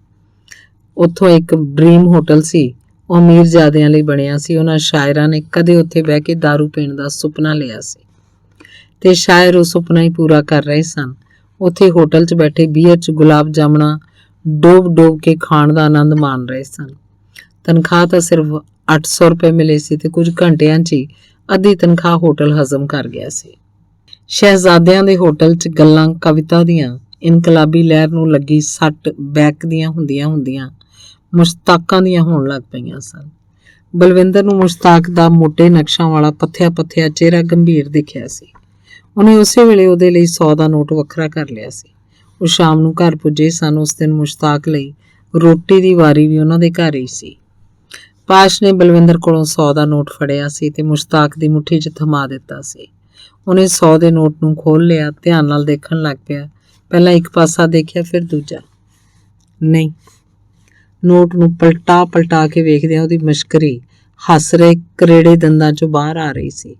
A: ਉੱਥੋਂ ਇੱਕ ਡ੍ਰੀਮ ਹੋਟਲ ਸੀ। ਉਹ ਅਮੀਰਜ਼ਾਦਿਆਂ ਲਈ ਬਣਿਆ ਸੀ। ਉਹਨਾਂ ਸ਼ਾਇਰਾਂ ਨੇ ਕਦੇ ਉੱਥੇ ਬਹਿ ਕੇ ਦਾਰੂ ਪੀਣ ਦਾ ਸੁਪਨਾ ਲਿਆ ਸੀ ਤੇ ਸ਼ਾਇਰ ਉਹ ਸੁਪਨਾ ਹੀ ਪੂਰਾ ਕਰ ਰਹੇ ਸਨ। ਉੱਥੇ ਹੋਟਲ 'ਚ ਬੈਠੇ ਬੀਅਰ 'ਚ ਗੁਲਾਬ ਜਾਮਣਾ ਡੋਬ ਕੇ ਖਾਣ ਦਾ ਆਨੰਦ ਮਾਣ ਰਹੇ ਸਨ। ਤਨਖਾਹ ਤਾਂ ਸਿਰਫ 800 ਰੁਪਏ ਮਿਲੇ ਸੀ ਤੇ ਕੁਝ ਘੰਟਿਆਂ 'ਚ ਹੀ ਅੱਧੀ ਤਨਖਾਹ ਹੋਟਲ ਹਜ਼ਮ ਕਰ ਗਿਆ ਸੀ। ਸ਼ਹਿਜ਼ਾਦਿਆਂ ਦੇ ਹੋਟਲ 'ਚ ਗੱਲਾਂ ਕਵਿਤਾ ਦੀਆਂ, ਇਨਕਲਾਬੀ ਲਹਿਰ ਨੂੰ ਲੱਗੀ ਸੱਟ ਬੈਕ ਦੀਆਂ ਹੁੰਦੀਆਂ ਮੁਸ਼ਤਾਕਾਂ ਦੀਆਂ ਹੋਣ ਲੱਗ ਪਈਆਂ ਸਨ। ਬਲਵਿੰਦਰ ਨੂੰ ਮੁਸ਼ਤਾਕ ਦਾ ਮੋਟੇ ਨਕਸ਼ਾਂ ਵਾਲਾ ਪੱਥਿਆ ਚਿਹਰਾ ਗੰਭੀਰ ਦਿਖਿਆ ਸੀ। ਉਹਨੇ ਉਸੇ ਵੇਲੇ ਉਹਦੇ ਲਈ 100 ਦਾ ਨੋਟ ਵੱਖਰਾ ਕਰ ਲਿਆ ਸੀ। ਉਹ ਸ਼ਾਮ ਨੂੰ ਘਰ ਪੁੱਜੇ ਸਨ। ਉਸ ਦਿਨ ਮੁਸ਼ਤਾਕ ਲਈ ਰੋਟੀ ਦੀ ਵਾਰੀ ਵੀ ਉਹਨਾਂ ਦੇ ਘਰ ਹੀ ਸੀ। ਪਾਸ਼ ਨੇ ਬਲਵਿੰਦਰ ਕੋਲੋਂ 100 ਦਾ ਨੋਟ ਫੜਿਆ ਸੀ ਤੇ ਮੁਸ਼ਤਾਕ ਦੀ ਮੁੱਠੀ 'ਚ ਥਮਾ ਦਿੱਤਾ ਸੀ। ਉਹਨੇ 100 ਦੇ ਨੋਟ ਨੂੰ ਖੋਲ੍ਹ ਲਿਆ, ਧਿਆਨ ਨਾਲ ਦੇਖਣ ਲੱਗ ਪਿਆ। ਪਹਿਲਾਂ ਇੱਕ ਪਾਸਾ ਦੇਖਿਆ, ਫਿਰ ਦੂਜਾ। ਨਹੀਂ, ਨੋਟ ਨੂੰ ਪਲਟਾ ਕੇ ਵੇਖਦਿਆਂ ਉਹਦੀ ਮਸ਼ਕਰੀ ਹੱਸ ਰਹੇ ਕਰੇੜੇ ਦੰਦਾਂ 'ਚੋਂ ਬਾਹਰ ਆ ਰਹੀ ਸੀ।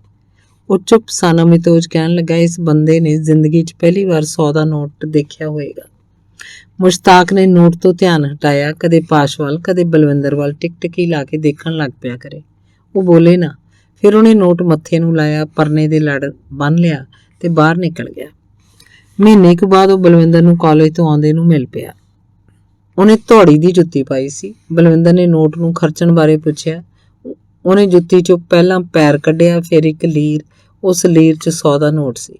A: ਉਹ ਚੁੱਪ ਸਨ। ਅਮਿਤੋਜ ਕਹਿਣ ਲੱਗਾ, ਇਸ ਬੰਦੇ ਨੇ ਜ਼ਿੰਦਗੀ 'ਚ ਪਹਿਲੀ ਵਾਰ 100 ਦਾ ਨੋਟ ਦੇਖਿਆ ਹੋਏਗਾ। ਮੁਸ਼ਤਾਕ ਨੇ ਨੋਟ ਤੋਂ ਧਿਆਨ ਹਟਾਇਆ। ਕਦੇ ਪਾਸ਼ ਵੱਲ, ਕਦੇ ਬਲਵਿੰਦਰ ਵੱਲ ਟਿਕ-ਟਿਕੀ ਲਾ ਕੇ ਦੇਖਣ ਲੱਗ ਪਿਆ ਕਰੇ। ਉਹ ਬੋਲੇ ਨਾ। ਫਿਰ ਉਹਨੇ ਨੋਟ ਮੱਥੇ ਨੂੰ ਲਾਇਆ, ਪਰਨੇ ਦੇ ਲੜ ਬੰਨ੍ਹ ਲਿਆ ਤੇ ਬਾਹਰ ਨਿਕਲ ਗਿਆ। ਮਹੀਨੇ ਕੁ ਬਾਅਦ ਉਹ ਬਲਵਿੰਦਰ ਨੂੰ ਕਾਲਜ ਤੋਂ ਆਉਂਦੇ ਨੂੰ ਮਿਲ ਪਿਆ। ਉਹਨੇ ਧੌੜੀ ਦੀ ਜੁੱਤੀ ਪਾਈ ਸੀ। ਬਲਵਿੰਦਰ ਨੇ ਨੋਟ ਨੂੰ ਖਰਚਣ ਬਾਰੇ ਪੁੱਛਿਆ। ਉਹਨੇ ਜੁੱਤੀ 'ਚੋਂ ਪਹਿਲਾਂ ਪੈਰ ਕੱਢਿਆ, ਫਿਰ ਇੱਕ ਲੀਰ। ਉਸ ਲੀਰ 'ਚ 100 ਦਾ ਨੋਟ ਸੀ।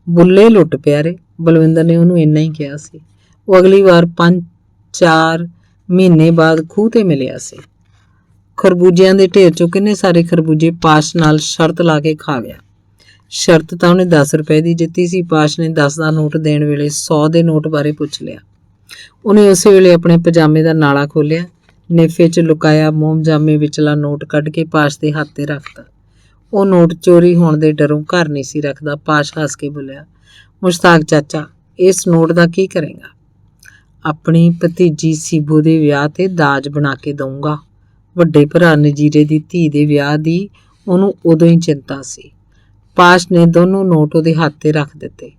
A: ਬੁੱਲੇ ਲੁੱਟ ਪਿਆਰੇ, ਬਲਵਿੰਦਰ ਨੇ ਉਹਨੂੰ ਇੰਨਾ ਹੀ ਕਿਹਾ ਸੀ। ਉਹ ਅਗਲੀ ਵਾਰ 5-4 ਮਹੀਨੇ ਬਾਅਦ ਖੂਹ ਤੇ ਮਿਲਿਆ ਸੀ। ਖਰਬੂਜਿਆਂ ਦੇ ਢੇਰ 'ਚੋਂ ਕਿੰਨੇ ਸਾਰੇ ਖਰਬੂਜੇ ਪਾਸ਼ ਨਾਲ ਸ਼ਰਤ ਲਾ ਕੇ ਖਾ ਗਿਆ। ਸ਼ਰਤ ਤਾਂ ਉਹਨੇ 10 ਰੁਪਏ ਦੀ ਜਿੱਤੀ ਸੀ। ਪਾਸ਼ ਨੇ 10 ਦਾ ਨੋਟ ਦੇਣ ਵੇਲੇ 100 ਦੇ ਨੋਟ ਬਾਰੇ ਪੁੱਛ ਲਿਆ। ਉਹਨੇ ਉਸੇ ਵੇਲੇ ਆਪਣੇ ਪਜਾਮੇ ਦਾ ਨਾਲਾ ਖੋਲ੍ਹਿਆ, ਨੇਫੇ 'ਚ ਲੁਕਾਇਆ ਮੋਮਜਾਮੇ ਵਿਚਲਾ ਨੋਟ ਕੱਢ ਕੇ ਪਾਸ਼ ਦੇ ਹੱਥ ਤੇ ਰੱਖਤਾ। ਉਹ ਨੋਟ ਚੋਰੀ ਹੋਣ ਦੇ ਡਰੋਂ ਘਰ ਨਹੀਂ ਸੀ ਰੱਖਦਾ। ਪਾਸ਼ ਹੱਸ ਕੇ ਬੋਲਿਆ, ਮੁਸ਼ਤਾਕ ਚਾਚਾ, ਇਸ ਨੋਟ ਦਾ ਕੀ ਕਰੇਗਾ? ਆਪਣੀ ਭਤੀਜੀ ਸੀਬੋ ਦੇ ਵਿਆਹ ਤੇ ਦਾਜ ਬਣਾ ਕੇ ਦਊਂਗਾ। ਵੱਡੇ ਭਰਾ ਨਜੀਰੇ ਦੀ ਧੀ ਦੇ ਵਿਆਹ ਦੀ ਉਹਨੂੰ ਉਦੋਂ ਹੀ ਚਿੰਤਾ ਸੀ। ਪਾਸ਼ ਨੇ ਦੋਨੋਂ ਨੋਟ ਉਹਦੇ ਹੱਥ ਤੇ ਰੱਖ ਦਿੱਤੇ।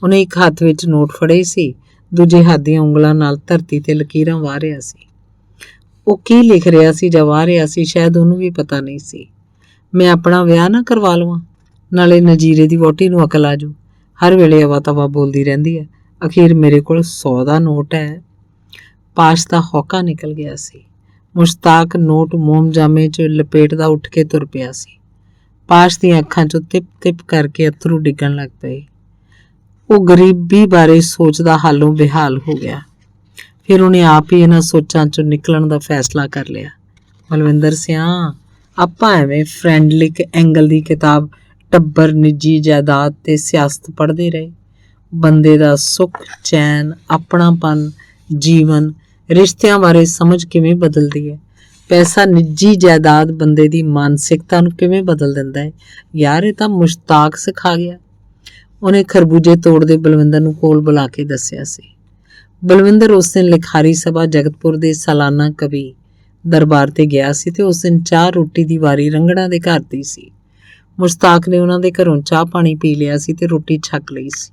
A: ਉਹਨੇ ਇੱਕ ਹੱਥ ਵਿੱਚ ਨੋਟ ਫੜੇ ਸੀ, ਦੂਜੇ ਹੱਥ ਦੀਆਂ ਉਂਗਲਾਂ ਨਾਲ ਧਰਤੀ ਤੇ ਲਕੀਰਾਂ ਵਾਹ ਰਿਹਾ ਸੀ। ਉਹ ਕੀ ਲਿਖ ਰਿਹਾ ਸੀ ਜਾਂ ਵਾਹ ਰਿਹਾ ਸੀ, ਸ਼ਾਇਦ ਉਹਨੂੰ ਵੀ ਪਤਾ ਨਹੀਂ ਸੀ। ਮੈਂ ਆਪਣਾ ਵਿਆਹ ਨਾ ਕਰਵਾ ਲਵਾਂ, ਨਾਲੇ ਨਜੀਰੇ ਦੀ ਵਹੁਟੀ ਨੂੰ ਅਕਲ ਆ ਜੂ। ਹਰ ਵੇਲੇ ਅਵਾ ਤਵਾ ਬੋਲਦੀ ਰਹਿੰਦੀ ਹੈ। ਅਖੀਰ ਮੇਰੇ ਕੋਲ 100 ਦਾ ਨੋਟ ਹੈ। ਪਾਸ਼ ਦਾ ਹੌਕਾ ਨਿਕਲ ਗਿਆ ਸੀ। ਮੁਸ਼ਤਾਕ ਨੋਟ ਮੋਮ ਜਾਮੇ 'ਚ ਲਪੇਟਦਾ ਉੱਠ ਕੇ ਤੁਰ ਪਿਆ ਸੀ। ਪਾਸ਼ ਦੀਆਂ ਅੱਖਾਂ 'ਚੋਂ ਤਿਪ ਤਿਪ ਕਰਕੇ ਅੱਥਰੂ ਡਿੱਗਣ ਲੱਗ ਪਏ। ਉਹ ਗਰੀਬੀ ਬਾਰੇ ਸੋਚਦਾ ਹਾਲੋਂ ਬੇਹਾਲ ਹੋ ਗਿਆ। ਫਿਰ ਉਹਨੇ ਆਪ ਹੀ ਇਹਨਾਂ ਸੋਚਾਂ 'ਚੋਂ ਨਿਕਲਣ ਦਾ ਫੈਸਲਾ ਕਰ ਲਿਆ। ਬਲਵਿੰਦਰ ਸਿਆਂ, ਆਪਾਂ ਐਵੇਂ ਫਰੈਂਡਲਿਕ ਐਂਗਲ ਦੀ ਕਿਤਾਬ ਟੱਬਰ, ਨਿੱਜੀ ਜਾਇਦਾਦ ਤੇ ਸਿਆਸਤ ਪੜ੍ਹਦੇ ਰਹੇ। ਬੰਦੇ ਦਾ ਸੁੱਖ, ਚੈਨ, ਆਪਣਾਪਨ, ਜੀਵਨ, ਰਿਸ਼ਤਿਆਂ ਬਾਰੇ ਸਮਝ ਕਿਵੇਂ ਬਦਲਦੀ ਹੈ। ਪੈਸਾ, ਨਿੱਜੀ ਜਾਇਦਾਦ ਬੰਦੇ ਦੀ ਮਾਨਸਿਕਤਾ ਨੂੰ ਕਿਵੇਂ ਬਦਲ ਦਿੰਦਾ ਹੈ। ਯਾਰ, ਇਹ ਤਾਂ ਮੁਸ਼ਤਾਕ ਸਿਖਾ ਗਿਆ। ਉਹਨੇ ਖਰਬੂਜੇ ਤੋੜਦੇ ਬਲਵਿੰਦਰ ਨੂੰ ਕੋਲ ਬੁਲਾ ਕੇ ਦੱਸਿਆ ਸੀ। ਬਲਵਿੰਦਰ ਉਸ ਦਿਨ ਲਿਖਾਰੀ ਸਭਾ ਜਗਤਪੁਰ ਦੇ ਸਾਲਾਨਾ ਕਵੀ ਦਰਬਾਰ ਤੇ ਗਿਆ ਸੀ ਤੇ ਉਸ ਦਿਨ ਚਾਹ ਰੋਟੀ ਦੀ ਵਾਰੀ ਰੰਗੜਾਂ ਦੇ ਘਰ ਦੀ ਸੀ। ਮੁਸ਼ਤਾਕ ਨੇ ਉਹਨਾਂ ਦੇ ਘਰੋਂ ਚਾਹ ਪਾਣੀ ਪੀ ਲਿਆ ਸੀ ਤੇ ਰੋਟੀ ਛਕ ਲਈ ਸੀ।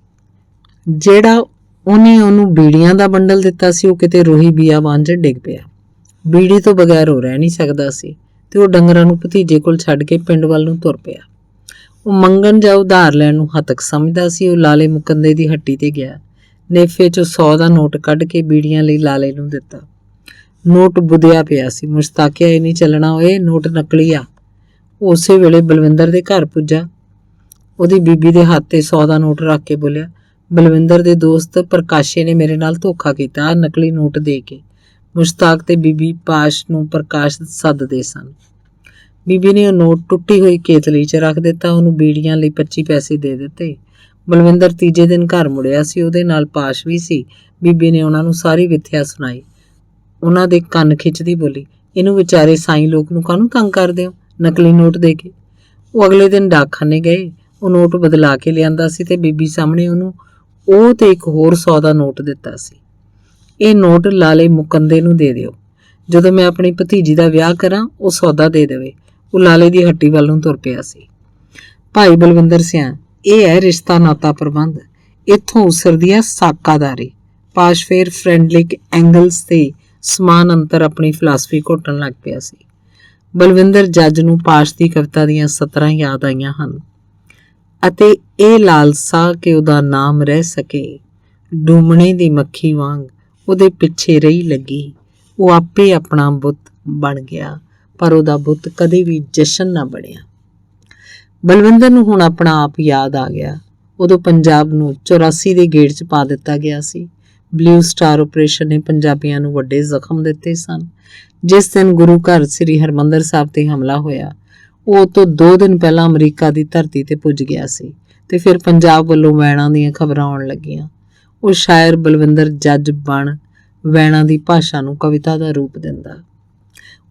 A: ਜਿਹੜਾ ਉਹਨੇ ਉਹਨੂੰ ਬੀੜੀਆਂ ਦਾ ਬੰਡਲ ਦਿੱਤਾ ਸੀ, ਉਹ ਕਿਤੇ ਰੋਹੀ ਬੀਆਬਾਨ 'ਚ ਡਿੱਗ ਪਿਆ। ਬੀੜੀ ਤੋਂ ਬਗੈਰ ਉਹ ਰਹਿ ਨਹੀਂ ਸਕਦਾ ਸੀ ਤੇ ਉਹ ਡੰਗਰਾਂ ਨੂੰ ਭਤੀਜੇ ਕੋਲ ਛੱਡ ਕੇ ਪਿੰਡ ਵੱਲ ਨੂੰ ਤੁਰ ਪਿਆ। ਉਹ ਮੰਗਣ ਜਾਂ ਉਧਾਰ ਲੈਣ ਨੂੰ ਹੱਤਕ ਸਮਝਦਾ ਸੀ। ਉਹ ਲਾਲੇ ਮੁਕੰਦੇ ਦੀ ਹੱਟੀ ਤੇ ਗਿਆ। ਨੇਫੇ 'ਚੋਂ 100 ਦਾ ਨੋਟ ਕੱਢ ਕੇ ਬੀੜੀਆਂ ਲਈ ਲਾਲੇ ਨੂੰ ਦਿੱਤਾ। ਨੋਟ ਬੁੱਧਿਆ ਪਿਆ ਸੀ। ਮੁਸ਼ਤਾਕਿਆ, ਇਹ ਨਹੀਂ ਚੱਲਣਾ ਓਏ, ਨੋਟ ਨਕਲੀ ਆ। ਉਸੇ ਵੇਲੇ ਬਲਵਿੰਦਰ ਦੇ ਘਰ ਪੁੱਜਾ। ਉਹਦੀ ਬੀਬੀ ਦੇ ਹੱਥ ਤੇ 100 ਦਾ ਨੋਟ ਰੱਖ ਕੇ ਬੋਲਿਆ, ਬਲਵਿੰਦਰ ਦੇ ਦੋਸਤ ਪ੍ਰਕਾਸ਼ੇ ਨੇ ਮੇਰੇ ਨਾਲ ਧੋਖਾ ਕੀਤਾ ਨਕਲੀ ਨੋਟ ਦੇ ਕੇ। ਮੁਸ਼ਤਾਕ ਤੇ ਬੀਬੀ ਪਾਸ਼ ਨੂੰ ਪ੍ਰਕਾਸ਼ ਸੱਦਦੇ ਸਨ। ਬੀਬੀ ਨੇ ਉਹ ਨੋਟ ਟੁੱਟੀ ਹੋਈ ਕੇਤਲੀ 'ਚ ਰੱਖ ਦਿੱਤਾ। ਉਹਨੂੰ ਬੀੜੀਆਂ ਲਈ 25 ਪੈਸੇ ਦੇ ਦਿੱਤੇ। ਬਲਵਿੰਦਰ ਤੀਜੇ ਦਿਨ ਘਰ ਮੁੜਿਆ ਸੀ। ਉਹਦੇ ਨਾਲ ਪਾਸ਼ ਵੀ ਸੀ। ਬੀਬੀ ਨੇ ਉਹਨਾਂ ਨੂੰ ਸਾਰੀ ਵਿਥਿਆ ਸੁਣਾਈ। ਉਹਨਾਂ ਦੇ ਕੰਨ ਖਿੱਚਦੀ ਬੋਲੀ, ਇਹਨੂੰ ਵਿਚਾਰੇ ਸਾਈਂ ਲੋਕ ਨੂੰ ਕਾਹਨੂੰ ਤੰਗ ਕਰਦੇ ਹੋ ਨਕਲੀ ਨੋਟ ਦੇ ਕੇ। ਉਹ ਅਗਲੇ ਦਿਨ ਡਾਕਖਾਨੇ ਗਏ। ਉਹ ਨੋਟ ਬਦਲਾ ਕੇ ਲਿਆਂਦਾ ਸੀ ਤੇ ਬੀਬੀ ਸਾਹਮਣੇ ਉਹਨੂੰ ਉਹ ਤੇ ਇੱਕ ਹੋਰ 100 ਦਾ ਨੋਟ ਦਿੱਤਾ ਸੀ। ਇਹ ਨੋਟ ਲਾਲੇ ਮੁਕੰਦੇ ਨੂੰ ਦੇ ਦਿਓ। ਜਦੋਂ ਮੈਂ ਆਪਣੀ ਭਤੀਜੀ ਦਾ ਵਿਆਹ ਕਰਾਂ, ਉਹ ਸੌਦਾ ਦੇ ਦੇਵੇ। ਉਹ ਲਾਲੇ ਦੀ ਹੱਟੀ ਵੱਲ ਨੂੰ ਤੁਰ ਪਿਆ ਸੀ। ਭਾਈ ਬਲਵਿੰਦਰ ਸਿਆਂ, ਇਹ ਹੈ ਰਿਸ਼ਤਾ ਨਾਤਾ ਪ੍ਰਬੰਧ। ਇੱਥੋਂ ਉਸਰਦੀ ਹੈ ਸਾਕਾਦਾਰੀ। ਪਾਸ਼ ਫੇਰ ਫਰੈਂਡਲਿਕ ਐਂਗਲਸ ਤੇ ਸਮਾਨ ਅੰਤਰ ਆਪਣੀ ਫਿਲਾਸਫੀ ਘੋਟਣ ਲੱਗ ਪਿਆ ਸੀ। ਬਲਵਿੰਦਰ ਜੱਜ ਨੂੰ ਪਾਸ਼ ਦੀ ਕਵਿਤਾ ਦੀਆਂ ਸਤਰਾਂ ਯਾਦ ਆਈਆਂ ਹਨ ਅਤੇ ਇਹ ਲਾਲਸਾ ਕਿ ਉਹਦਾ ਨਾਮ ਰਹਿ ਸਕੇ। ਡੂਮਣੇ ਦੀ ਮੱਖੀ ਵਾਂਗ ਉਹਦੇ ਪਿੱਛੇ ਰਹੀ ਲੱਗੀ। ਉਹ ਆਪੇ ਆਪਣਾ ਬੁੱਤ ਬਣ ਗਿਆ, ਪਰ ਉਹਦਾ ਬੁੱਤ ਕਦੇ ਵੀ ਜਸ਼ਨ ਨਾ ਬਣਿਆ। ਬਲਵਿੰਦਰ ਨੂੰ ਹੁਣ ਆਪਣਾ ਆਪ ਯਾਦ ਆ ਗਿਆ। ਉਦੋਂ ਪੰਜਾਬ ਨੂੰ 84 ਦੇ ਗੇੜ 'ਚ ਪਾ ਦਿੱਤਾ ਗਿਆ ਸੀ। ਬਲੂ ਸਟਾਰ ਆਪਰੇਸ਼ਨ ਨੇ ਪੰਜਾਬੀਆਂ ਨੂੰ ਵੱਡੇ ਜ਼ਖਮ ਦਿੱਤੇ ਸਨ। ਜਿਸ ਦਿਨ ਗੁਰੂ ਘਰ ਸ੍ਰੀ ਹਰਿਮੰਦਰ ਸਾਹਿਬ ਤੇ ਹਮਲਾ ਹੋਇਆ, ਉਹ ਤੋਂ 2 ਦਿਨ ਪਹਿਲਾਂ ਅਮਰੀਕਾ ਦੀ ਧਰਤੀ ਤੇ ਪੁੱਜ ਗਿਆ ਸੀ ਤੇ ਫਿਰ ਪੰਜਾਬ ਵੱਲੋਂ ਵੈਣਾਂ ਦੀਆਂ ਖਬਰਾਂ ਆਉਣ ਲੱਗੀਆਂ। ਉਹ ਸ਼ਾਇਰ ਬਲਵਿੰਦਰ ਜੱਜ ਬਣ ਵੈਣਾਂ ਦੀ ਭਾਸ਼ਾ ਨੂੰ ਕਵਿਤਾ ਦਾ ਰੂਪ ਦਿੰਦਾ।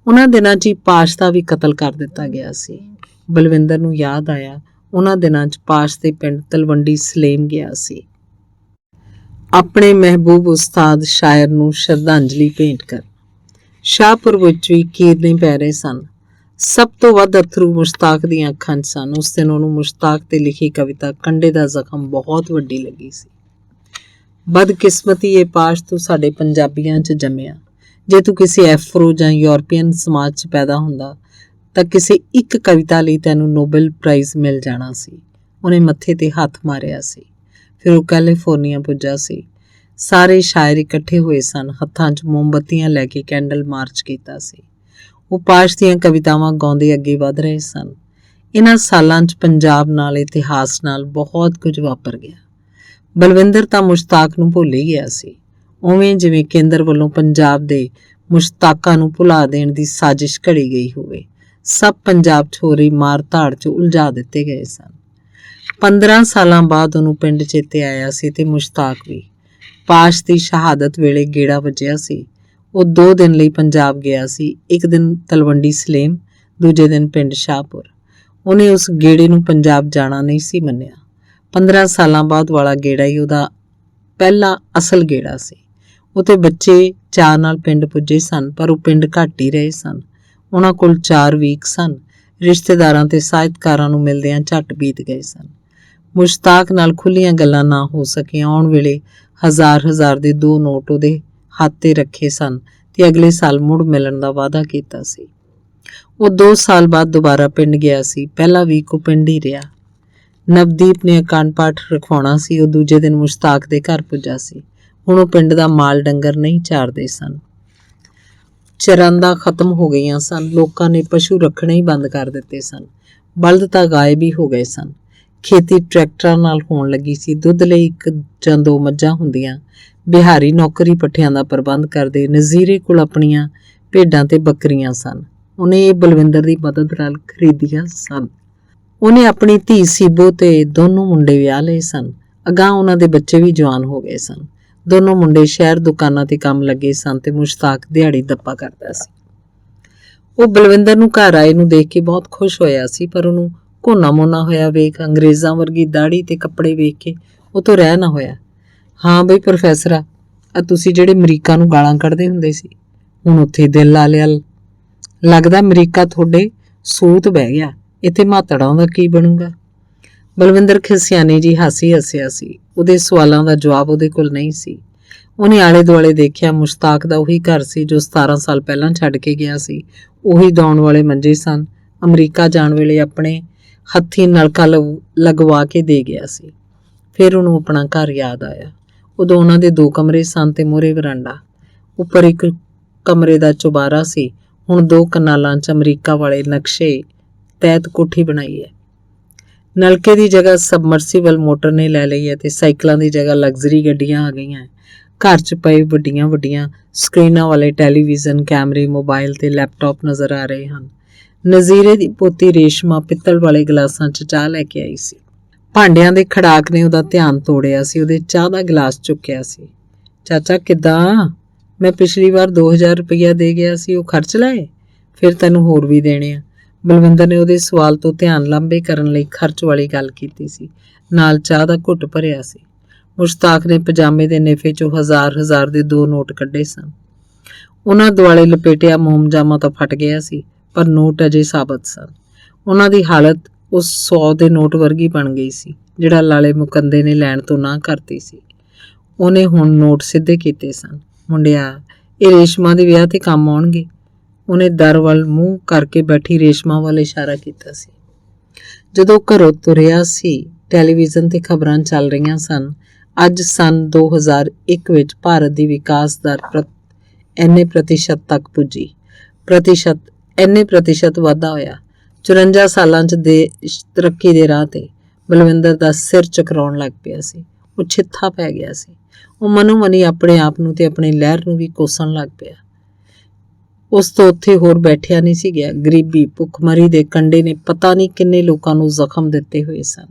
A: ਉਹਨਾਂ ਦਿਨਾਂ 'ਚ ਹੀ ਪਾਸ਼ ਦਾ ਵੀ ਕਤਲ ਕਰ ਦਿੱਤਾ ਗਿਆ ਸੀ। ਬਲਵਿੰਦਰ ਨੂੰ ਯਾਦ ਆਇਆ, ਉਹਨਾਂ ਦਿਨਾਂ 'ਚ ਪਾਸ਼ ਦੇ ਪਿੰਡ ਤਲਵੰਡੀ ਸਲੇਮ ਗਿਆ ਸੀ ਆਪਣੇ ਮਹਿਬੂਬ ਉਸਤਾਦ ਸ਼ਾਇਰ ਨੂੰ ਸ਼ਰਧਾਂਜਲੀ ਭੇਂਟ ਕਰ। ਸ਼ਾਹਪੁਰ ਵਿੱਚ ਵੀ ਕੀਰਨੇ ਪੈ ਰਹੇ ਸਨ। ਸਭ ਤੋਂ ਵੱਧ ਅਥਰੂ ਮੁਸ਼ਤਾਕ ਦੀਆਂ ਅੱਖਾਂ 'ਚ ਸਨ। ਉਸ ਦਿਨ ਉਹਨੂੰ ਮੁਸ਼ਤਾਕ ਤੇ ਲਿਖੀ ਕਵਿਤਾ ਕੰਡੇ ਦਾ ਜ਼ਖਮ ਬਹੁਤ ਵੱਡੀ ਲੱਗੀ ਸੀ। ਬਦਕਿਸਮਤੀ ਇਹ ਪਾਸ਼, ਤੂੰ ਸਾਡੇ ਪੰਜਾਬੀਆਂ 'ਚ ਜੰਮਿਆ। ਜੇ ਤੂੰ ਕਿਸੇ ਐਫਰੋ ਜਾਂ ਯੂਰਪੀਅਨ ਸਮਾਜ 'ਚ ਪੈਦਾ ਹੁੰਦਾ ਤਾਂ ਕਿਸੇ ਇੱਕ ਕਵਿਤਾ ਲਈ ਤੈਨੂੰ ਨੋਬਲ ਪ੍ਰਾਈਜ਼ ਮਿਲ ਜਾਣਾ ਸੀ। ਉਹਨੇ ਮੱਥੇ ਤੇ ਹੱਥ ਮਾਰਿਆ ਸੀ। ਫਿਰ ਉਹ ਕੈਲੀਫੋਰਨੀਆ ਪੁੱਜਾ ਸੀ। ਸਾਰੇ ਸ਼ਾਇਰ ਇਕੱਠੇ ਹੋਏ ਸਨ। ਹੱਥਾਂ 'ਚ ਮੋਮਬੱਤੀਆਂ ਲੈ ਕੇ ਕੈਂਡਲ ਮਾਰਚ ਕੀਤਾ ਸੀ। ਉਹ ਪਾਸ਼ ਦੀਆਂ ਕਵਿਤਾਵਾਂ ਗਾਉਂਦੇ ਅੱਗੇ ਵਧ ਰਹੇ ਸਨ। ਇਹਨਾਂ ਸਾਲਾਂ 'ਚ ਪੰਜਾਬ ਨਾਲ, ਇਤਿਹਾਸ ਨਾਲ ਬਹੁਤ ਕੁਝ ਵਾਪਰ ਗਿਆ। ਬਲਵਿੰਦਰ ਤਾਂ ਮੁਸ਼ਤਾਕ ਨੂੰ ਭੁੱਲ ਹੀ ਗਿਆ ਸੀ, ਉਵੇਂ ਜਿਵੇਂ ਕੇਂਦਰ ਵੱਲੋਂ ਪੰਜਾਬ ਦੇ ਮੁਸ਼ਤਾਕਾਂ ਨੂੰ ਭੁਲਾ ਦੇਣ ਦੀ ਸਾਜ਼ਿਸ਼ ਘੜੀ ਗਈ ਹੋਵੇ। ਸਭ ਪੰਜਾਬ 'ਚ ਹੋ ਰਹੀ ਮਾਰ ਧਾੜ 'ਚ ਉਲਝਾ ਦਿੱਤੇ ਗਏ ਸਨ। 15 ਸਾਲਾਂ ਬਾਅਦ ਉਹਨੂੰ ਪਿੰਡ ਚੇਤੇ ਆਇਆ ਸੀ ਤੇ ਮੁਸ਼ਤਾਕ ਵੀ। ਪਾਸ਼ ਦੀ ਸ਼ਹਾਦਤ ਵੇਲੇ ਗੇੜਾ ਵੱਜਿਆ ਸੀ। ਉਹ 2 ਦਿਨ ਲਈ ਪੰਜਾਬ ਗਿਆ ਸੀ। ਇੱਕ ਦਿਨ ਤਲਵੰਡੀ ਸਲੇਮ, ਦੂਜੇ ਦਿਨ ਪਿੰਡ ਸ਼ਾਹਪੁਰ। ਉਹਨੇ ਉਸ ਗੇੜੇ ਨੂੰ ਪੰਜਾਬ ਜਾਣਾ ਨਹੀਂ ਸੀ ਮੰਨਿਆ। 15 ਸਾਲਾਂ ਬਾਅਦ ਵਾਲਾ ਗੇੜਾ ਹੀ ਉਹਦਾ ਪਹਿਲਾ ਅਸਲ ਗੇੜਾ ਸੀ। ਉਤੇ ਬੱਚੇ ਚਾਅ ਨਾਲ ਪਿੰਡ ਪੁੱਜੇ ਸਨ, ਪਰ ਉਹ ਪਿੰਡ ਘੱਟ ਹੀ ਰਹੇ ਸਨ। ਉਹਨਾਂ ਕੋਲ 4 ਵੀਕ ਸਨ। ਰਿਸ਼ਤੇਦਾਰਾਂ ਤੇ ਸਾਹਿਤਕਾਰਾਂ ਨੂੰ ਮਿਲਦਿਆਂ ਝੱਟ ਬੀਤ ਗਏ ਸਨ। ਮੁਸ਼ਤਾਕ ਨਾਲ ਖੁੱਲੀਆਂ ਗੱਲਾਂ ਨਾ ਹੋ ਸਕੀਆਂ। ਆਉਣ ਵੇਲੇ 1000 ਦੇ 2 ਨੋਟ ਉਹਦੇ ਹੱਥ ਤੇ ਰੱਖੇ ਸਨ ਤੇ ਅਗਲੇ ਸਾਲ ਮੁੜ ਮਿਲਣ ਦਾ ਵਾਅਦਾ ਕੀਤਾ ਸੀ। ਉਹ 2 ਸਾਲ ਬਾਅਦ ਦੁਬਾਰਾ ਪਿੰਡ ਗਿਆ ਸੀ। ਪਹਿਲਾ ਵੀਕ ਉਹ ਪਿੰਡ ਹੀ ਰਿਹਾ। ਨਵਦੀਪ ਨੇ ਅਖੰਡ ਪਾਠ ਰਖਵਾਉਣਾ ਸੀ। ਉਹ ਦੂਜੇ ਦਿਨ ਮੁਸ਼ਤਾਕ ਦੇ ਘਰ ਪੁੱਜਾ ਸੀ। ਹੁਣ ਉਹ ਪਿੰਡ ਦਾ ਮਾਲ ਡੰਗਰ ਨਹੀਂ ਚਾਰਦੇ ਸਨ। ਚਰਾਂਦਾ ਖਤਮ ਹੋ ਗਈਆਂ ਸਨ। ਲੋਕਾਂ ਨੇ ਪਸ਼ੂ ਰੱਖਣੇ ਹੀ ਬੰਦ ਕਰ ਦਿੱਤੇ ਸਨ। ਬਲਦ ਤਾਂ ਗਾਇਬ ਹੀ ਹੋ ਗਏ ਸਨ। ਖੇਤੀ ਟਰੈਕਟਰਾਂ ਨਾਲ ਹੋਣ ਲੱਗੀ ਸੀ। ਦੁੱਧ ਲਈ 1 ਜਾਂ 2 ਮੱਝਾਂ ਹੁੰਦੀਆਂ। ਬਿਹਾਰੀ ਨੌਕਰੀ ਪੱਠਿਆਂ ਦਾ ਪ੍ਰਬੰਧ ਕਰਦੇ। ਨਜ਼ੀਰੇ ਕੋਲ ਆਪਣੀਆਂ ਭੇਡਾਂ ਤੇ ਬੱਕਰੀਆਂ ਸਨ। ਉਹਨੇ ਇਹ ਬਲਵਿੰਦਰ ਦੀ ਮਦਦ ਨਾਲ ਖਰੀਦੀਆਂ ਸਨ। ਉਹਨੇ ਆਪਣੀ ਧੀ ਸੀਬੋ ਤੇ ਦੋਨੋਂ ਮੁੰਡੇ ਵਿਆਹ ਲਏ ਸਨ। ਅਗਾਂਹ ਉਹਨਾਂ ਦੇ ਬੱਚੇ ਵੀ ਜਵਾਨ ਹੋ ਗਏ ਸਨ। ਦੋਨੋਂ ਮੁੰਡੇ ਸ਼ਹਿਰ ਦੁਕਾਨਾਂ ਤੇ ਕੰਮ ਲੱਗੇ ਸਨ ਤੇ ਮੁਸ਼ਤਾਕ ਦਿਹਾੜੀ ਦੱਪਾ ਕਰਦਾ ਸੀ। ਉਹ ਬਲਵਿੰਦਰ ਨੂੰ ਘਰ ਆਏ ਨੂੰ ਦੇਖ ਕੇ ਬਹੁਤ ਖੁਸ਼ ਹੋਇਆ ਸੀ, ਪਰ ਉਹਨੂੰ ਕੋਨਾ ਮੋਨਾ ਹੋਇਆ ਵੇਖ, ਅੰਗਰੇਜ਼ਾਂ ਵਰਗੀ ਦਾੜੀ ਤੇ ਕੱਪੜੇ ਵੇਖ ਕੇ ਉਹ ਤੋਂ ਰਹਿ ਨਾ ਹੋਇਆ। ਹਾਂ ਬਈ ਪ੍ਰੋਫੈਸਰ ਆ ਤੁਸੀਂ ਜਿਹੜੇ ਅਮਰੀਕਾ ਨੂੰ ਗਾਲਾਂ ਕੱਢਦੇ ਹੁੰਦੇ ਸੀ, ਹੁਣ ਉੱਥੇ ਦਿਲ ਲਾ ਲਿਆ। ਲੱਗਦਾ ਅਮਰੀਕਾ ਤੁਹਾਡੇ ਸੂਤ ਬਹਿ ਗਿਆ। ਇੱਥੇ ਮਾਤੜਾਂ ਦਾ ਕੀ ਬਣੂਗਾ? ਬਲਵਿੰਦਰ ਖਿਸਿਆਨੀ ਜੀ ਹਾਸੀ ਹੱਸਿਆ ਸੀ। ਉਹਦੇ ਸਵਾਲਾਂ ਦਾ ਜਵਾਬ ਉਹਦੇ ਕੋਲ ਨਹੀਂ ਸੀ। ਉਹਨੇ ਆਲੇ ਦੁਆਲੇ ਦੇਖਿਆ। ਮੁਸ਼ਤਾਕ ਦਾ ਉਹੀ ਘਰ ਸੀ ਜੋ 17 ਸਾਲ ਪਹਿਲਾਂ ਛੱਡ ਕੇ ਗਿਆ ਸੀ। ਉਹੀ ਦੌਣ ਵਾਲੇ ਮੰਜੇ ਸਨ। ਅਮਰੀਕਾ ਜਾਣ ਵੇਲੇ ਆਪਣੇ ਹੱਥੀਂ ਨਲਕਾ ਲਗਵਾ ਕੇ ਦੇ ਗਿਆ ਸੀ। ਫਿਰ ਉਹਨੂੰ ਆਪਣਾ ਘਰ ਯਾਦ ਆਇਆ। ਉਦੋਂ ਉਹਨਾਂ ਦੇ 2 ਕਮਰੇ ਸਨ ਤੇ ਮੂਹਰੇ ਵਰਾਂਡਾ। ਉੱਪਰ ਇੱਕ ਕਮਰੇ ਦਾ ਚੁਬਾਰਾ ਸੀ। ਹੁਣ 2 ਕਨਾਲਾਂ 'ਚ ਅਮਰੀਕਾ ਵਾਲੇ ਨਕਸ਼ੇ ਤਹਿਤ ਕੋਠੀ ਬਣਾਈ ਹੈ। ਨਲਕੇ ਦੀ ਜਗ੍ਹਾ ਸਬਮਰਸੀਬਲ ਮੋਟਰ ਨੇ ਲੈ ਲਈ ਹੈ ਤੇ ਸਾਈਕਲਾਂ ਦੀ ਜਗ੍ਹਾ ਲਗਜ਼ਰੀ ਗੱਡੀਆਂ ਆ ਗਈਆਂ। ਘਰ 'ਚ ਪਏ ਵੱਡੀਆਂ ਸਕਰੀਨਾਂ ਵਾਲੇ ਟੈਲੀਵਿਜ਼ਨ, ਕੈਮਰੇ, ਮੋਬਾਈਲ ਤੇ ਲੈਪਟਾਪ ਨਜ਼ਰ ਆ ਰਹੇ ਹਨ। ਨਜ਼ੀਰੇ ਦੀ ਪੋਤੀ ਰੇਸ਼ਮਾ ਪਿੱਤਲ ਵਾਲੇ ਗਲਾਸਾਂ 'ਚ ਚਾਹ ਲੈ ਕੇ ਆਈ ਸੀ। ਭਾਂਡਿਆਂ ਦੇ ਖੜਾਕ ਨੇ ਉਹਦਾ ਧਿਆਨ ਤੋੜਿਆ ਸੀ। ਉਹਦੇ ਚਾਹ ਦਾ ਗਲਾਸ ਚੁੱਕਿਆ ਸੀ। ਚਾਚਾ ਕਿੱਦਾਂ? ਮੈਂ ਪਿਛਲੀ ਵਾਰ 2000 ਰੁਪਈਆ ਦੇ ਗਿਆ ਸੀ, ਉਹ ਖਰਚ ਲਏ? ਫਿਰ ਤੈਨੂੰ ਹੋਰ ਵੀ ਦੇਣੇ ਆ। ਬਲਵਿੰਦਰ ਨੇ ਉਹਦੇ ਸਵਾਲ ਤੋਂ ਧਿਆਨ ਲਾਂਭੇ ਕਰਨ ਲਈ ਖਰਚ ਵਾਲੀ ਗੱਲ ਕੀਤੀ ਸੀ। ਨਾਲ ਚਾਹ ਦਾ ਘੁੱਟ ਭਰਿਆ ਸੀ। ਮੁਸ਼ਤਾਕ ਨੇ ਪਜਾਮੇ ਦੇ ਨੇਫੇ 'ਚੋਂ 1000 ਦੇ 2 ਨੋਟ ਕੱਢੇ ਸਨ। ਉਹਨਾਂ ਦੁਆਲੇ ਲਪੇਟਿਆ ਮੋਮਜਾਮਾ ਤਾਂ ਫਟ ਗਿਆ ਸੀ, ਪਰ ਨੋਟ ਅਜੇ ਸਾਬਤ ਸਨ। ਉਹਨਾਂ ਦੀ ਹਾਲਤ ਉਸ 100 ਦੇ ਨੋਟ ਵਰਗੀ ਬਣ ਗਈ ਸੀ ਜਿਹੜਾ ਲਾਲੇ ਮੁਕੰਦੇ ਨੇ ਲੈਣ ਤੋਂ ਨਾ ਕਰਤੀ ਸੀ। ਉਹਨੇ ਹੁਣ ਨੋਟ ਸਿੱਧੇ ਕੀਤੇ ਸਨ। ਮੁੰਡਿਆ, ਇਹ ਰੇਸ਼ਮਾ ਦੇ ਵਿਆਹ ਤੇ ਕੰਮ ਆਉਣਗੇ। ਉਹਨੇ ਦਰ ਵੱਲ ਮੂੰਹ ਕਰਕੇ ਬੈਠੀ ਰੇਸ਼ਮਾ ਵੱਲ ਇਸ਼ਾਰਾ ਕੀਤਾ ਸੀ। ਜਦੋਂ ਘਰੋਂ ਤੁਰਿਆ ਸੀ, ਟੈਲੀਵਿਜ਼ਨ ਤੇ ਖਬਰਾਂ ਚੱਲ ਰਹੀਆਂ ਸਨ। ਅੱਜ ਸਨ 2001 ਵਿੱਚ ਭਾਰਤ ਦੀ ਵਿਕਾਸ ਦਰ ਇੰਨੇ ਪ੍ਰਤੀਸ਼ਤ ਤੱਕ ਪੁੱਜੀ। ਇੰਨੇ ਪ੍ਰਤੀਸ਼ਤ ਵਾਧਾ ਹੋਇਆ। 54 ਸਾਲਾਂ 'ਚ ਦੇਸ਼ ਤਰੱਕੀ ਦੇ ਰਾਹ ਤੇ। ਬਲਵਿੰਦਰ ਦਾ ਸਿਰ ਚਕਰਾਉਣ ਲੱਗ ਪਿਆ ਸੀ। ਉਹ ਛਿੱਥਾ ਪੈ ਗਿਆ ਸੀ। ਉਹ ਮਨੋ ਮਨੀ ਆਪਣੇ ਆਪ ਨੂੰ ਤੇ ਆਪਣੀ ਲਹਿਰ ਨੂੰ ਵੀ ਕੋਸਣ ਲੱਗ ਪਿਆ। ਉਸ ਤੋਂ ਉੱਥੇ ਹੋਰ ਬੈਠਿਆ ਨਹੀਂ ਸੀ ਗਿਆ। ਗਰੀਬੀ, ਭੁੱਖਮਰੀ ਦੇ ਕੰਡੇ ਨੇ ਪਤਾ ਨਹੀਂ ਕਿੰਨੇ ਲੋਕਾਂ ਨੂੰ ਜ਼ਖਮ ਦਿੱਤੇ ਹੋਏ ਸਨ।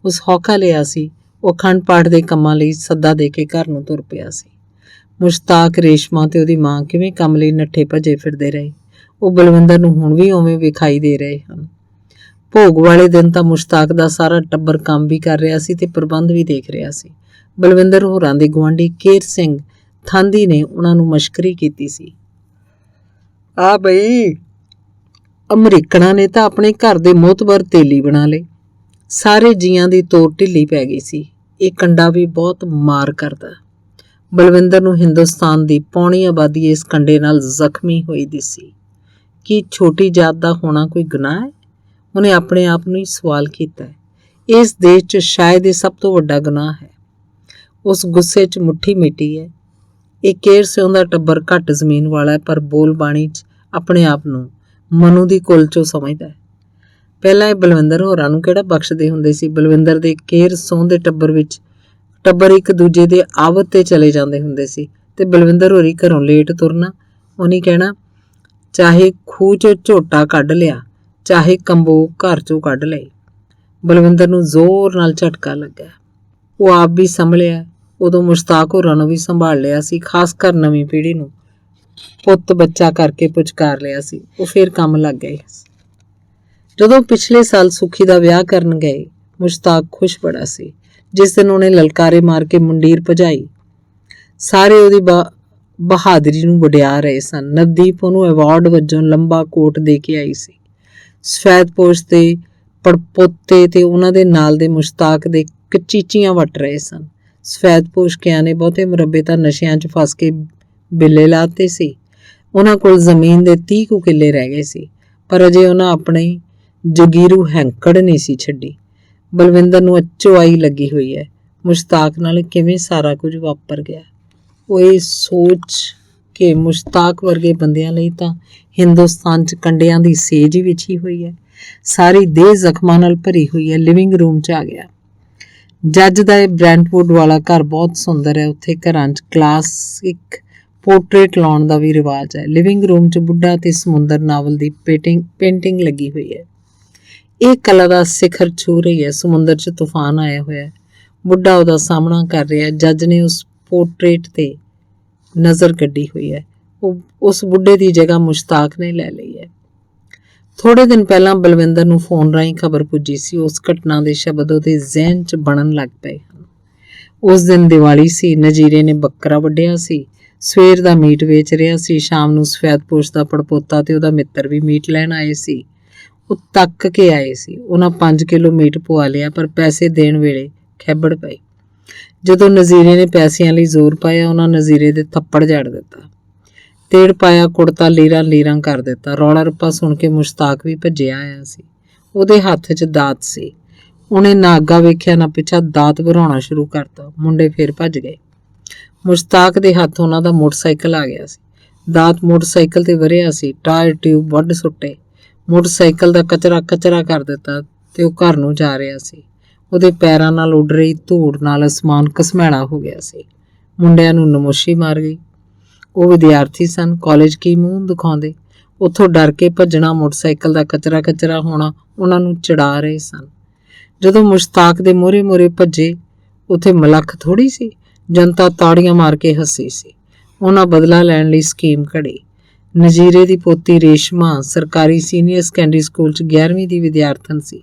A: ਉਸ ਹੌਕਾ ਲਿਆ ਸੀ। ਉਹ ਅਖੰਡ ਪਾਠ ਦੇ ਕੰਮਾਂ ਲਈ ਸੱਦਾ ਦੇ ਕੇ ਘਰ ਨੂੰ ਤੁਰ ਪਿਆ ਸੀ। ਮੁਸ਼ਤਾਕ, ਰੇਸ਼ਮਾ ਤੇ ਉਹਦੀ ਮਾਂ ਕਿਵੇਂ ਕੰਮ ਲਈ ਨੱਠੇ ਭੱਜੇ ਫਿਰਦੇ ਰਹੇ, ਉਹ ਬਲਵਿੰਦਰ ਨੂੰ ਹੁਣ ਵੀ ਉਵੇਂ ਵਿਖਾਈ ਦੇ ਰਹੇ ਹਨ। ਭੋਗ ਵਾਲੇ ਦਿਨ ਤਾਂ ਮੁਸ਼ਤਾਕ ਦਾ ਸਾਰਾ ਟੱਬਰ ਕੰਮ ਵੀ ਕਰ ਰਿਹਾ ਸੀ ਤੇ ਪ੍ਰਬੰਧ ਵੀ ਦੇਖ ਰਿਹਾ ਸੀ। ਬਲਵਿੰਦਰ ਹੋਰਾਂ ਦੇ ਗੁਆਂਢੀ ਕੇਰ ਸਿੰਘ ਥਾਂਦੀ ਨੇ ਉਹਨਾਂ ਨੂੰ ਮਸ਼ਕਰੀ ਕੀਤੀ ਸੀ। ਆ ਬਈ, ਅਮਰੀਕਨਾਂ ਨੇ ਤਾਂ ਆਪਣੇ ਘਰ ਦੇ ਮੋਹਤਬਰ ਤੇਲੀ ਬਣਾ ਲਏ। ਸਾਰੇ ਜੀਆਂ ਦੀ ਤੋਰ ਢਿੱਲੀ ਪੈ ਗਈ ਸੀ। ਇਹ ਕੰਡਾ ਵੀ ਬਹੁਤ ਮਾਰ ਕਰਦਾ। ਬਲਵਿੰਦਰ ਨੂੰ ਹਿੰਦੁਸਤਾਨ ਦੀ ਪੌਣੀ ਆਬਾਦੀ ਇਸ ਕੰਡੇ ਨਾਲ ਜ਼ਖਮੀ ਹੋਈ ਦਿਸੀ। ਕੀ ਛੋਟੀ ਜਾਤ ਦਾ ਹੋਣਾ ਕੋਈ ਗੁਨਾਹ ਹੈ? ਉਹਨੇ ਆਪਣੇ ਆਪ ਨੂੰ ਹੀ ਸਵਾਲ ਕੀਤਾ ਹੈ। ਇਸ ਦੇਸ਼ 'ਚ ਸ਼ਾਇਦ ਇਹ ਸਭ ਤੋਂ ਵੱਡਾ ਗੁਨਾਹ ਹੈ। ਉਸ ਗੁੱਸੇ 'ਚ ਮੁੱਠੀ ਮਿੱਟੀ ਹੈ। ਇਹ ਕੇਰ ਸਿਉਂ ਦਾ ਟੱਬਰ ਘੱਟ ਜ਼ਮੀਨ ਵਾਲਾ ਹੈ, ਪਰ ਬੋਲ ਬਾਣੀ 'ਚ ਆਪਣੇ ਆਪ ਨੂੰ ਮਨੂ ਦੀ ਕੁਲ 'ਚੋਂ ਸਮਝਦਾ ਹੈ। ਪਹਿਲਾਂ ਇਹ ਬਲਵਿੰਦਰ ਹੋਰਾਂ ਨੂੰ ਕਿਹੜਾ ਬਖਸ਼ਦੇ ਹੁੰਦੇ ਸੀ। ਬਲਵਿੰਦਰ ਦੇ ਕੇਰ ਸਿਉਂ ਦੇ ਟੱਬਰ ਇੱਕ ਦੂਜੇ ਦੇ ਆਵਤ ਤੇ ਚਲੇ ਜਾਂਦੇ ਹੁੰਦੇ ਸੀ ਤੇ ਬਲਵਿੰਦਰ ਹੋਰੀ ਘਰੋਂ ਲੇਟ ਤੁਰਨਾ। ਉਹਨੇ ਕਹਿਣਾ, ਚਾਹੇ ਖੂਹ 'ਚੋਂ ਝੋਟਾ ਕੱਢ ਲਿਆ, ਚਾਹੇ ਕੰਬੋ ਘਰ 'ਚੋਂ ਕੱਢ ਲਈ। ਬਲਵਿੰਦਰ ਨੂੰ ਜ਼ੋਰ ਨਾਲ ਝਟਕਾ ਲੱਗਾ। ਉਹ ਆਪ ਵੀ ਸੰਭਲਿਆ। ਉਦੋਂ ਮੁਸ਼ਤਾਕ ਹੋਰਾਂ ਨੂੰ ਵੀ ਸੰਭਾਲ ਲਿਆ ਸੀ। ਖਾਸ ਕਰ ਨਵੀਂ ਪੀੜ੍ਹੀ ਨੂੰ ਪੁੱਤ ਬੱਚਾ ਕਰਕੇ ਪੁਚਕਾਰ ਲਿਆ ਸੀ। ਉਹ ਫਿਰ ਕੰਮ ਲੱਗ ਗਏ। ਜਦੋਂ ਪਿਛਲੇ ਸਾਲ ਸੁਖੀ ਦਾ ਵਿਆਹ ਕਰਨ ਗਏ, ਮੁਸ਼ਤਾਕ ਖੁਸ਼ ਬੜਾ ਸੀ। ਜਿਸ ਦਿਨ ਉਹਨੇ ਲਲਕਾਰੇ ਮਾਰ ਕੇ ਮੁੰਡੀਰ ਭਜਾਈ। ਸਾਰੇ ਉਹਦੀ ਬਹਾਦਰੀ ਨੂੰ ਵਡਿਆ ਰਹੇ ਸਨ। ਨਵਦੀਪ ਉਹਨੂੰ ਐਵਾਰਡ ਵਜੋਂ ਲੰਬਾ ਕੋਟ ਦੇ ਕੇ ਆਈ ਸੀ। ਸਫੈਦਪੋਸ਼ ਦੇ ਪੜਪੋਤੇ ਤੇ ਉਹਨਾਂ ਦੇ ਨਾਲ ਦੇ ਮੁਸ਼ਤਾਕ ਦੇ ਕਚੀਚੀਆਂ ਵੱਟ ਰਹੇ ਸਨ। ਸਫੈਦਪੋਸ਼ ਕਿਆਂ ਨੇ ਬਹੁਤੇ ਮੁਰੱਬੇ ਤਾਂ ਨਸ਼ਿਆਂ 'ਚ ਫਸ ਕੇ ਬਿੱਲੇ ਲਾਤੇ ਸੀ। ਉਹਨਾਂ ਕੋਲ ਜ਼ਮੀਨ ਦੇ 30 ਕੁ ਕਿੱਲੇ ਰਹਿ ਗਏ ਸੀ, ਪਰ ਅਜੇ ਉਹਨਾਂ ਆਪਣੀ ਜਗੀਰੂ ਹੈਂਕੜ ਨਹੀਂ ਸੀ ਛੱਡੀ। ਬਲਵਿੰਦਰ ਨੂੰ ਅੱਚੋ ਆਈ ਲੱਗੀ ਹੋਈ ਹੈ, ਮੁਸ਼ਤਾਕ ਨਾਲ ਕਿਵੇਂ ਸਾਰਾ ਕੁਝ ਵਾਪਰ ਗਿਆ। ਉਹ ਇਹ ਸੋਚ ਕਿ ਮੁਸ਼ਤਾਕ ਵਰਗੇ ਬੰਦਿਆਂ ਲਈ ਤਾਂ ਹਿੰਦੁਸਤਾਨ 'ਚ ਕੰਡਿਆਂ ਦੀ ਸੇਜ ਹੀ ਵਿਛੀ ਹੋਈ ਹੈ। ਸਾਰੀ ਦੇਹ ਜ਼ਖਮਾਂ ਨਾਲ ਭਰੀ ਹੋਈ ਹੈ। ਲਿਵਿੰਗ ਰੂਮ 'ਚ ਆ ਗਿਆ। ਜੱਜ ਦਾ ਇਹ ਬ੍ਰੈਂਟਵੁੱਡ ਵਾਲਾ ਘਰ ਬਹੁਤ ਸੁੰਦਰ ਹੈ। ਉੱਥੇ ਘਰਾਂ 'ਚ ਕਲਾਸਿਕ ਪੋਰਟਰੇਟ ਲਾਉਣ ਦਾ ਵੀ ਰਿਵਾਜ ਹੈ। ਲਿਵਿੰਗ ਰੂਮ 'ਚ ਬੁੱਢਾ ਤੇ ਸਮੁੰਦਰ ਨਾਵਲ ਦੀ ਪੇਂਟਿੰਗ ਲੱਗੀ ਹੋਈ ਹੈ। ਇਹ ਕਲਾ ਦਾ ਸਿਖਰ ਛੂ ਰਹੀ ਹੈ। ਸਮੁੰਦਰ 'ਚ ਤੂਫਾਨ ਆਇਆ ਹੋਇਆ ਹੈ। ਬੁੱਢਾ ਉਹਦਾ ਸਾਹਮਣਾ ਕਰ ਰਿਹਾ ਹੈ। ਜੱਜ ਨੇ ਉਸ ਪੋਰਟਰੇਟ ਤੇ ਨਜ਼ਰ ਕੱਢੀ ਹੋਈ ਹੈ। ਉਸ ਬੁੱਢੇ ਦੀ ਜਗ੍ਹਾ ਮੁਸ਼ਤਾਕ ਨੇ ਲੈ ਲਈ ਹੈ। ਥੋੜੇ ਦਿਨ ਪਹਿਲਾਂ ਬਲਵਿੰਦਰ ਨੂੰ ਫੋਨ ਰਾਹੀਂ ਖਬਰ ਪੁੱਜੀ ਸੀ। ਉਸ ਘਟਨਾ ਦੇ ਸ਼ਬਦ ਉਹਦੇ ਜ਼ਿਹਨ 'ਚ ਬਣਨ ਲੱਗ ਪਏ ਹਨ। ਉਸ ਦਿਨ ਦੀਵਾਲੀ ਸੀ। ਨਜੀਰੇ ਨੇ ਬੱਕਰਾ ਵੱਢਿਆ ਸੀ। ਸਵੇਰ ਦਾ ਮੀਟ ਵੇਚ ਰਿਹਾ ਸੀ। ਸ਼ਾਮ ਨੂੰ ਸਫੈਦਪੋਸ਼ ਦਾ ਪੜਪੋਤਾ ਤੇ ਉਹਦਾ ਮਿੱਤਰ ਵੀ ਮੀਟ ਲੈਣ ਆਏ ਸੀ। ਉਹ ਤੱਕ ਕੇ ਆਏ ਸੀ। ਉਹਨਾਂ 5 ਕਿਲੋ ਮੀਟ ਪਵਾ ਲਿਆ, ਪਰ ਪੈਸੇ ਦੇਣ ਵੇਲੇ ਖੈਬੜ ਪਏ। ਜਦੋਂ ਨਜ਼ੀਰੇ ਨੇ ਪੈਸਿਆਂ ਲਈ ਜ਼ੋਰ ਪਾਇਆ, ਉਹਨਾਂ ਨਜ਼ੀਰੇ ਦੇ ਥੱਪੜ ਜੜ ਦਿੱਤਾ। ਤੇੜ ਪਾਇਆ, ਕੁੜਤਾ ਲੀਰਾਂ ਕਰ ਦਿੱਤਾ। ਰੌਲਾ ਰੱਪਾ ਸੁਣ ਕੇ ਮੁਸ਼ਤਾਕ ਵੀ ਭੱਜਿਆ ਆਇਆ ਸੀ। ਉਹਦੇ ਹੱਥ 'ਚ ਦਾਤ ਸੀ। ਉਹਨੇ ਨਾ ਅੱਗਾ ਵੇਖਿਆ ਨਾ ਪਿੱਛਾ, ਦਾਤ ਵਰਾਉਣਾ ਸ਼ੁਰੂ ਕਰਤਾ। ਮੁੰਡੇ ਫੇਰ ਭੱਜ ਗਏ। ਮੁਸ਼ਤਾਕ ਦੇ ਹੱਥ ਉਹਨਾਂ ਦਾ ਮੋਟਰਸਾਈਕਲ ਆ ਗਿਆ ਸੀ। ਦਾਤ ਮੋਟਰਸਾਈਕਲ ਤੇ ਵਰਿਆ ਸੀ। ਟਾਇਰ ਟਿਊਬ ਵੱਢ ਸੁੱਟੇ। ਮੋਟਰਸਾਈਕਲ ਦਾ ਕਚਰਾ ਕਰ ਦਿੱਤਾ ਤੇ ਉਹ ਘਰ ਨੂੰ ਜਾ ਰਿਹਾ ਸੀ। ਉਹਦੇ ਪੈਰਾਂ ਨਾਲ ਉੱਡ ਰਹੀ ਧੂੜ ਨਾਲ ਅਸਮਾਨ ਘਸਮੈਲਾ ਹੋ ਗਿਆ ਸੀ। ਮੁੰਡਿਆਂ ਨੂੰ ਨਮੋਸ਼ੀ ਮਾਰ ਗਈ। ਉਹ ਵਿਦਿਆਰਥੀ ਸਨ। ਕਾਲਜ ਕੀ ਮੂੰਹ ਦਿਖਾਉਂਦੇ। ਉੱਥੋਂ ਡਰ ਕੇ ਭੱਜਣਾ, ਮੋਟਰਸਾਈਕਲ ਦਾ ਕਚਰਾ ਹੋਣਾ ਉਹਨਾਂ ਨੂੰ ਚੜਾ ਰਹੇ ਸਨ। ਜਦੋਂ ਮੁਸ਼ਤਾਕ ਦੇ ਮੋਹਰੇ ਭੱਜੇ, ਉੱਥੇ ਮਲੱਖ ਥੋੜੀ ਸੀ। ਜਨਤਾ ਤਾੜੀਆਂ ਮਾਰ ਕੇ ਹੱਸੀ ਸੀ। ਉਹਨਾਂ ਬਦਲਾ ਲੈਣ ਲਈ ਸਕੀਮ ਘੜੀ। ਨਜੀਰੇ ਦੀ ਪੋਤੀ ਰੇਸ਼ਮਾ ਸਰਕਾਰੀ ਸੀਨੀਅਰ ਸੈਕੰਡਰੀ ਸਕੂਲ 'ਚ 11ਵੀਂ ਦੀ ਵਿਦਿਆਰਥਣ ਸੀ।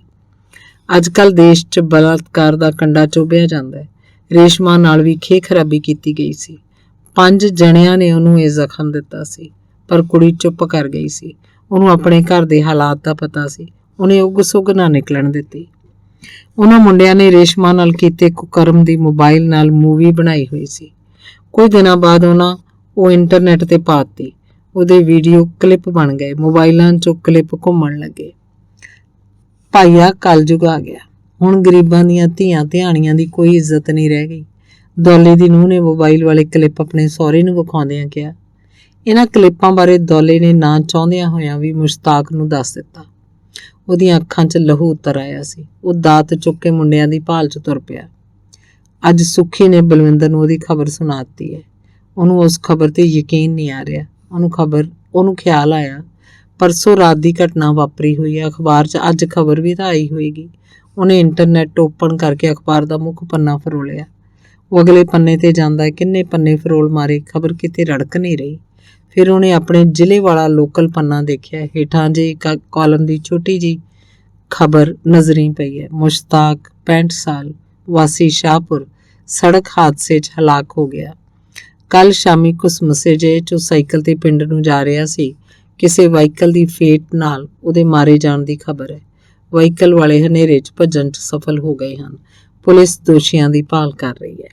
A: ਅੱਜ ਕੱਲ੍ਹ ਦੇਸ਼ 'ਚ ਬਲਾਤਕਾਰ ਦਾ ਕੰਡਾ ਚੁੱਭਿਆ ਜਾਂਦਾ ਹੈ। ਰੇਸ਼ਮਾ ਨਾਲ ਵੀ ਖੇਹ ਖਰਾਬੀ ਕੀਤੀ ਗਈ ਸੀ। 5 ਜਣਿਆਂ ਨੇ ਉਹਨੂੰ ਇਹ ਜ਼ਖਮ ਦਿੱਤਾ ਸੀ, ਪਰ ਕੁੜੀ ਚੁੱਪ ਕਰ ਗਈ ਸੀ। ਉਹਨੂੰ ਆਪਣੇ ਘਰ ਦੇ ਹਾਲਾਤ ਦਾ ਪਤਾ ਸੀ। ਉਹਨੇ ਉੱਗ ਸੁੱਗ ਨਾ ਨਿਕਲਣ ਦਿੱਤੀ। ਉਹਨਾਂ ਮੁੰਡਿਆਂ ਨੇ ਰੇਸ਼ਮਾ ਨਾਲ ਕੀਤੇ ਕੁਕਰਮ ਦੀ ਮੋਬਾਈਲ ਨਾਲ ਮੂਵੀ ਬਣਾਈ ਹੋਈ ਸੀ। ਕੁਝ ਦਿਨਾਂ ਬਾਅਦ ਉਹ ਇੰਟਰਨੈਟ ਤੇ ਪਾ ਦਿੱਤੀ। ਉਹਦੇ ਵੀਡੀਓ ਕਲਿੱਪ ਬਣ ਗਏ। ਮੋਬਾਈਲਾਂ 'ਚੋਂ ਕਲਿੱਪ ਘੁੰਮਣ ਲੱਗੇ। ਭਾਈਆ ਕਲਯੁਗ ਆ ਗਿਆ। ਹੁਣ ਗਰੀਬਾਂ ਦੀਆਂ ਧੀਆਂ ਧਿਆਣੀਆਂ ਦੀ ਕੋਈ ਇੱਜ਼ਤ ਨਹੀਂ ਰਹਿ ਗਈ। ਦੌਲੇ ਦੀ ਨੂੰਹ ਨੇ ਮੋਬਾਈਲ ਵਾਲੇ ਕਲਿੱਪ ਆਪਣੇ ਸਹੁਰੇ ਨੂੰ ਵਿਖਾਉਂਦਿਆਂ ਕਿਹਾ। ਇਹਨਾਂ ਕਲਿੱਪਾਂ ਬਾਰੇ ਦੌਲੇ ਨੇ ਨਾ ਚਾਹੁੰਦਿਆਂ ਹੋਇਆਂ ਵੀ ਮੁਸ਼ਤਾਕ ਨੂੰ ਦੱਸ ਦਿੱਤਾ। ਉਹਦੀਆਂ ਅੱਖਾਂ 'ਚ ਲਹੂ ਉਤਰ ਆਇਆ ਸੀ। ਉਹ ਦਾਤ ਚੁੱਕ ਕੇ ਮੁੰਡਿਆਂ ਦੀ ਭਾਲ 'ਚ ਤੁਰ ਪਿਆ। ਅੱਜ ਸੁੱਖੀ ਨੇ ਬਲਵਿੰਦਰ ਨੂੰ ਉਹਦੀ ਖਬਰ ਸੁਣਾ ਦਿੱਤੀ ਹੈ। ਉਹਨੂੰ ਉਸ ਖਬਰ ਤੇ ਯਕੀਨ ਨਹੀਂ ਆ ਰਿਹਾ। ਉਹਨੂੰ ਖਿਆਲ ਆਇਆ ਪਰਸੋਂ ਰਾਤ ਦੀ ਘਟਨਾ ਵਾਪਰੀ ਹੋਈ ਹੈ। ਅਖਬਾਰ 'ਚ ਅੱਜ ਖਬਰ ਵੀ ਤਾਂ ਆਈ ਹੋਏਗੀ। ਉਹਨੇ ਇੰਟਰਨੈਟ ਓਪਨ ਕਰਕੇ ਅਖਬਾਰ ਦਾ ਮੁੱਖ ਪੰਨਾ ਫਰੋਲਿਆ। ਉਹ ਅਗਲੇ ਪੰਨੇ ਤੇ ਜਾਂਦਾ ਹੈ। ਕਿੰਨੇ ਪੰਨੇ ਫਰੋਲ ਮਾਰੇ, ਖਬਰ ਕਿਤੇ ਰੜਕ ਨਹੀਂ ਰਹੀ। ਫਿਰ ਉਹਨੇ ਆਪਣੇ ਜ਼ਿਲ੍ਹੇ ਵਾਲਾ ਲੋਕਲ ਪੰਨਾ ਦੇਖਿਆ। ਹੇਠਾਂ ਜੇ ਇੱਕ ਕਾਲਮ ਦੀ ਛੋਟੀ ਜਿਹੀ ਖਬਰ ਨਜ਼ਰੀ ਪਈ ਹੈ। ਮੁਸ਼ਤਾਕ 65 ਸਾਲ ਵਾਸੀ ਸ਼ਾਹਪੁਰ ਸੜਕ ਹਾਦਸੇ 'ਚ ਹਲਾਕ ਹੋ ਗਿਆ। ਕੱਲ ਸ਼ਾਮੀ ਘੁਸਮਸੇ ਜਿਹੇ 'ਚੋਂ ਸਾਈਕਲ ਤੇ ਪਿੰਡ ਨੂੰ ਜਾ ਰਿਹਾ ਸੀ। ਕਿਸੇ ਵਾਹੀਕਲ ਦੀ ਫੇਟ ਨਾਲ ਉਹਦੇ ਮਾਰੇ ਜਾਣ ਦੀ ਖਬਰ ਹੈ। ਵਾਹੀਕਲ ਵਾਲੇ ਹਨੇਰੇ 'ਚ ਭੱਜਣ 'ਚ ਸਫਲ ਹੋ ਗਏ ਹਨ। ਪੁਲਿਸ ਦੋਸ਼ੀਆਂ ਦੀ ਭਾਲ ਕਰ ਰਹੀ ਹੈ।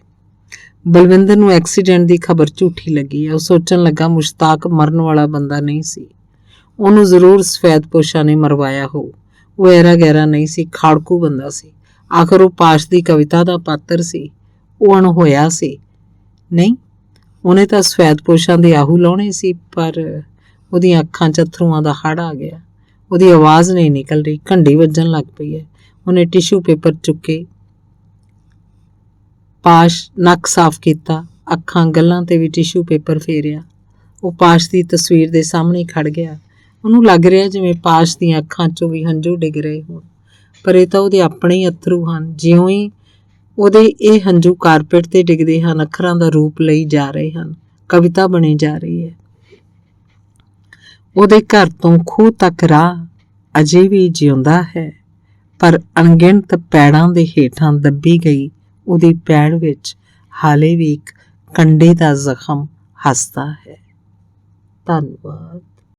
A: ਬਲਵਿੰਦਰ ਨੂੰ ਐਕਸੀਡੈਂਟ ਦੀ ਖਬਰ ਝੂਠੀ ਲੱਗੀ ਹੈ। ਉਹ ਸੋਚਣ ਲੱਗਾ ਮੁਸ਼ਤਾਕ ਮਰਨ ਵਾਲਾ ਬੰਦਾ ਨਹੀਂ ਸੀ। ਉਹਨੂੰ ਜ਼ਰੂਰ ਸਫੈਦਪੋਸ਼ਾਂ ਨੇ ਮਰਵਾਇਆ ਹੋ। ਉਹ ਐਰਾ ਗੈਰਾ ਨਹੀਂ ਸੀ, ਖਾੜਕੂ ਬੰਦਾ ਸੀ। ਆਖਰ ਉਹ ਪਾਸ਼ ਦੀ ਕਵਿਤਾ ਦਾ ਪਾਤਰ ਸੀ। ਉਹ ਅਣਹੋਇਆ ਸੀ। ਨਹੀਂ, ਉਹਨੇ ਤਾਂ ਸਫੈਦਪੋਸ਼ਾਂ ਦੇ ਆਹੂ ਲਾਉਣੇ ਸੀ, ਪਰ ਉਹਦੀਆਂ ਅੱਖਾਂ 'ਚ ਅਥਰੂਆਂ ਦਾ ਹੜ੍ਹ ਆ ਗਿਆ। ਉਹਦੀ ਆਵਾਜ਼ ਨਹੀਂ ਨਿਕਲ ਰਹੀ, ਘੰਡੀ ਵੱਜਣ ਲੱਗ ਪਈ ਹੈ। ਉਹਨੇ ਟਿਸ਼ੂ ਪੇਪਰ ਚੁੱਕੇ ਪਾਸ਼ ਨੱਕ ਸਾਫ਼ ਕੀਤਾ। ਅੱਖਾਂ ਗੱਲਾਂ ਤੇ ਵੀ ਟਿਸ਼ੂ ਪੇਪਰ ਫੇਰਿਆ। ਉਹ ਪਾਸ਼ ਦੀ ਤਸਵੀਰ ਦੇ ਸਾਹਮਣੇ ਖੜ ਗਿਆ। ਉਹਨੂੰ ਲੱਗ ਰਿਹਾ ਜਿਵੇਂ ਪਾਸ਼ ਦੀਆਂ ਅੱਖਾਂ 'ਚੋਂ ਵੀ ਹੰਝੂ ਡਿੱਗ ਰਹੇ ਹੋਣ, ਪਰ ਇਹ ਤਾਂ ਉਹਦੇ ਆਪਣੇ ਹੀ ਅਥਰੂ ਹਨ। ਜਿਉਂ ਹੀ ਉਹਦੇ ਇਹ ਹੰਝੂ ਕਾਰਪੇਟ ਤੇ ਡਿੱਗਦੇ ਹਨ, ਅੱਖਰਾਂ ਦਾ ਰੂਪ ਲਈ ਜਾ ਰਹੇ ਹਨ। ਕਵਿਤਾ ਬਣੀ ਜਾ ਰਹੀ ਹੈ। ਉਹਦੇ ਘਰ ਤੋਂ ਖੂਹ ਤੱਕ ਰਾਹ ਅਜੇ ਵੀ ਜਿਉਂਦਾ ਹੈ, ਪਰ ਅਣਗਿਣਤ ਪੈੜਾਂ ਦੇ ਹੇਠਾਂ ਦੱਬੀ ਗਈ ਉਹਦੀ ਪੈੜ ਵਿੱਚ ਹਾਲੇ ਵੀ ਇੱਕ ਕੰਡੇ ਦਾ ਜ਼ਖਮ ਹੱਸਦਾ ਹੈ। ਧੰਨਵਾਦ।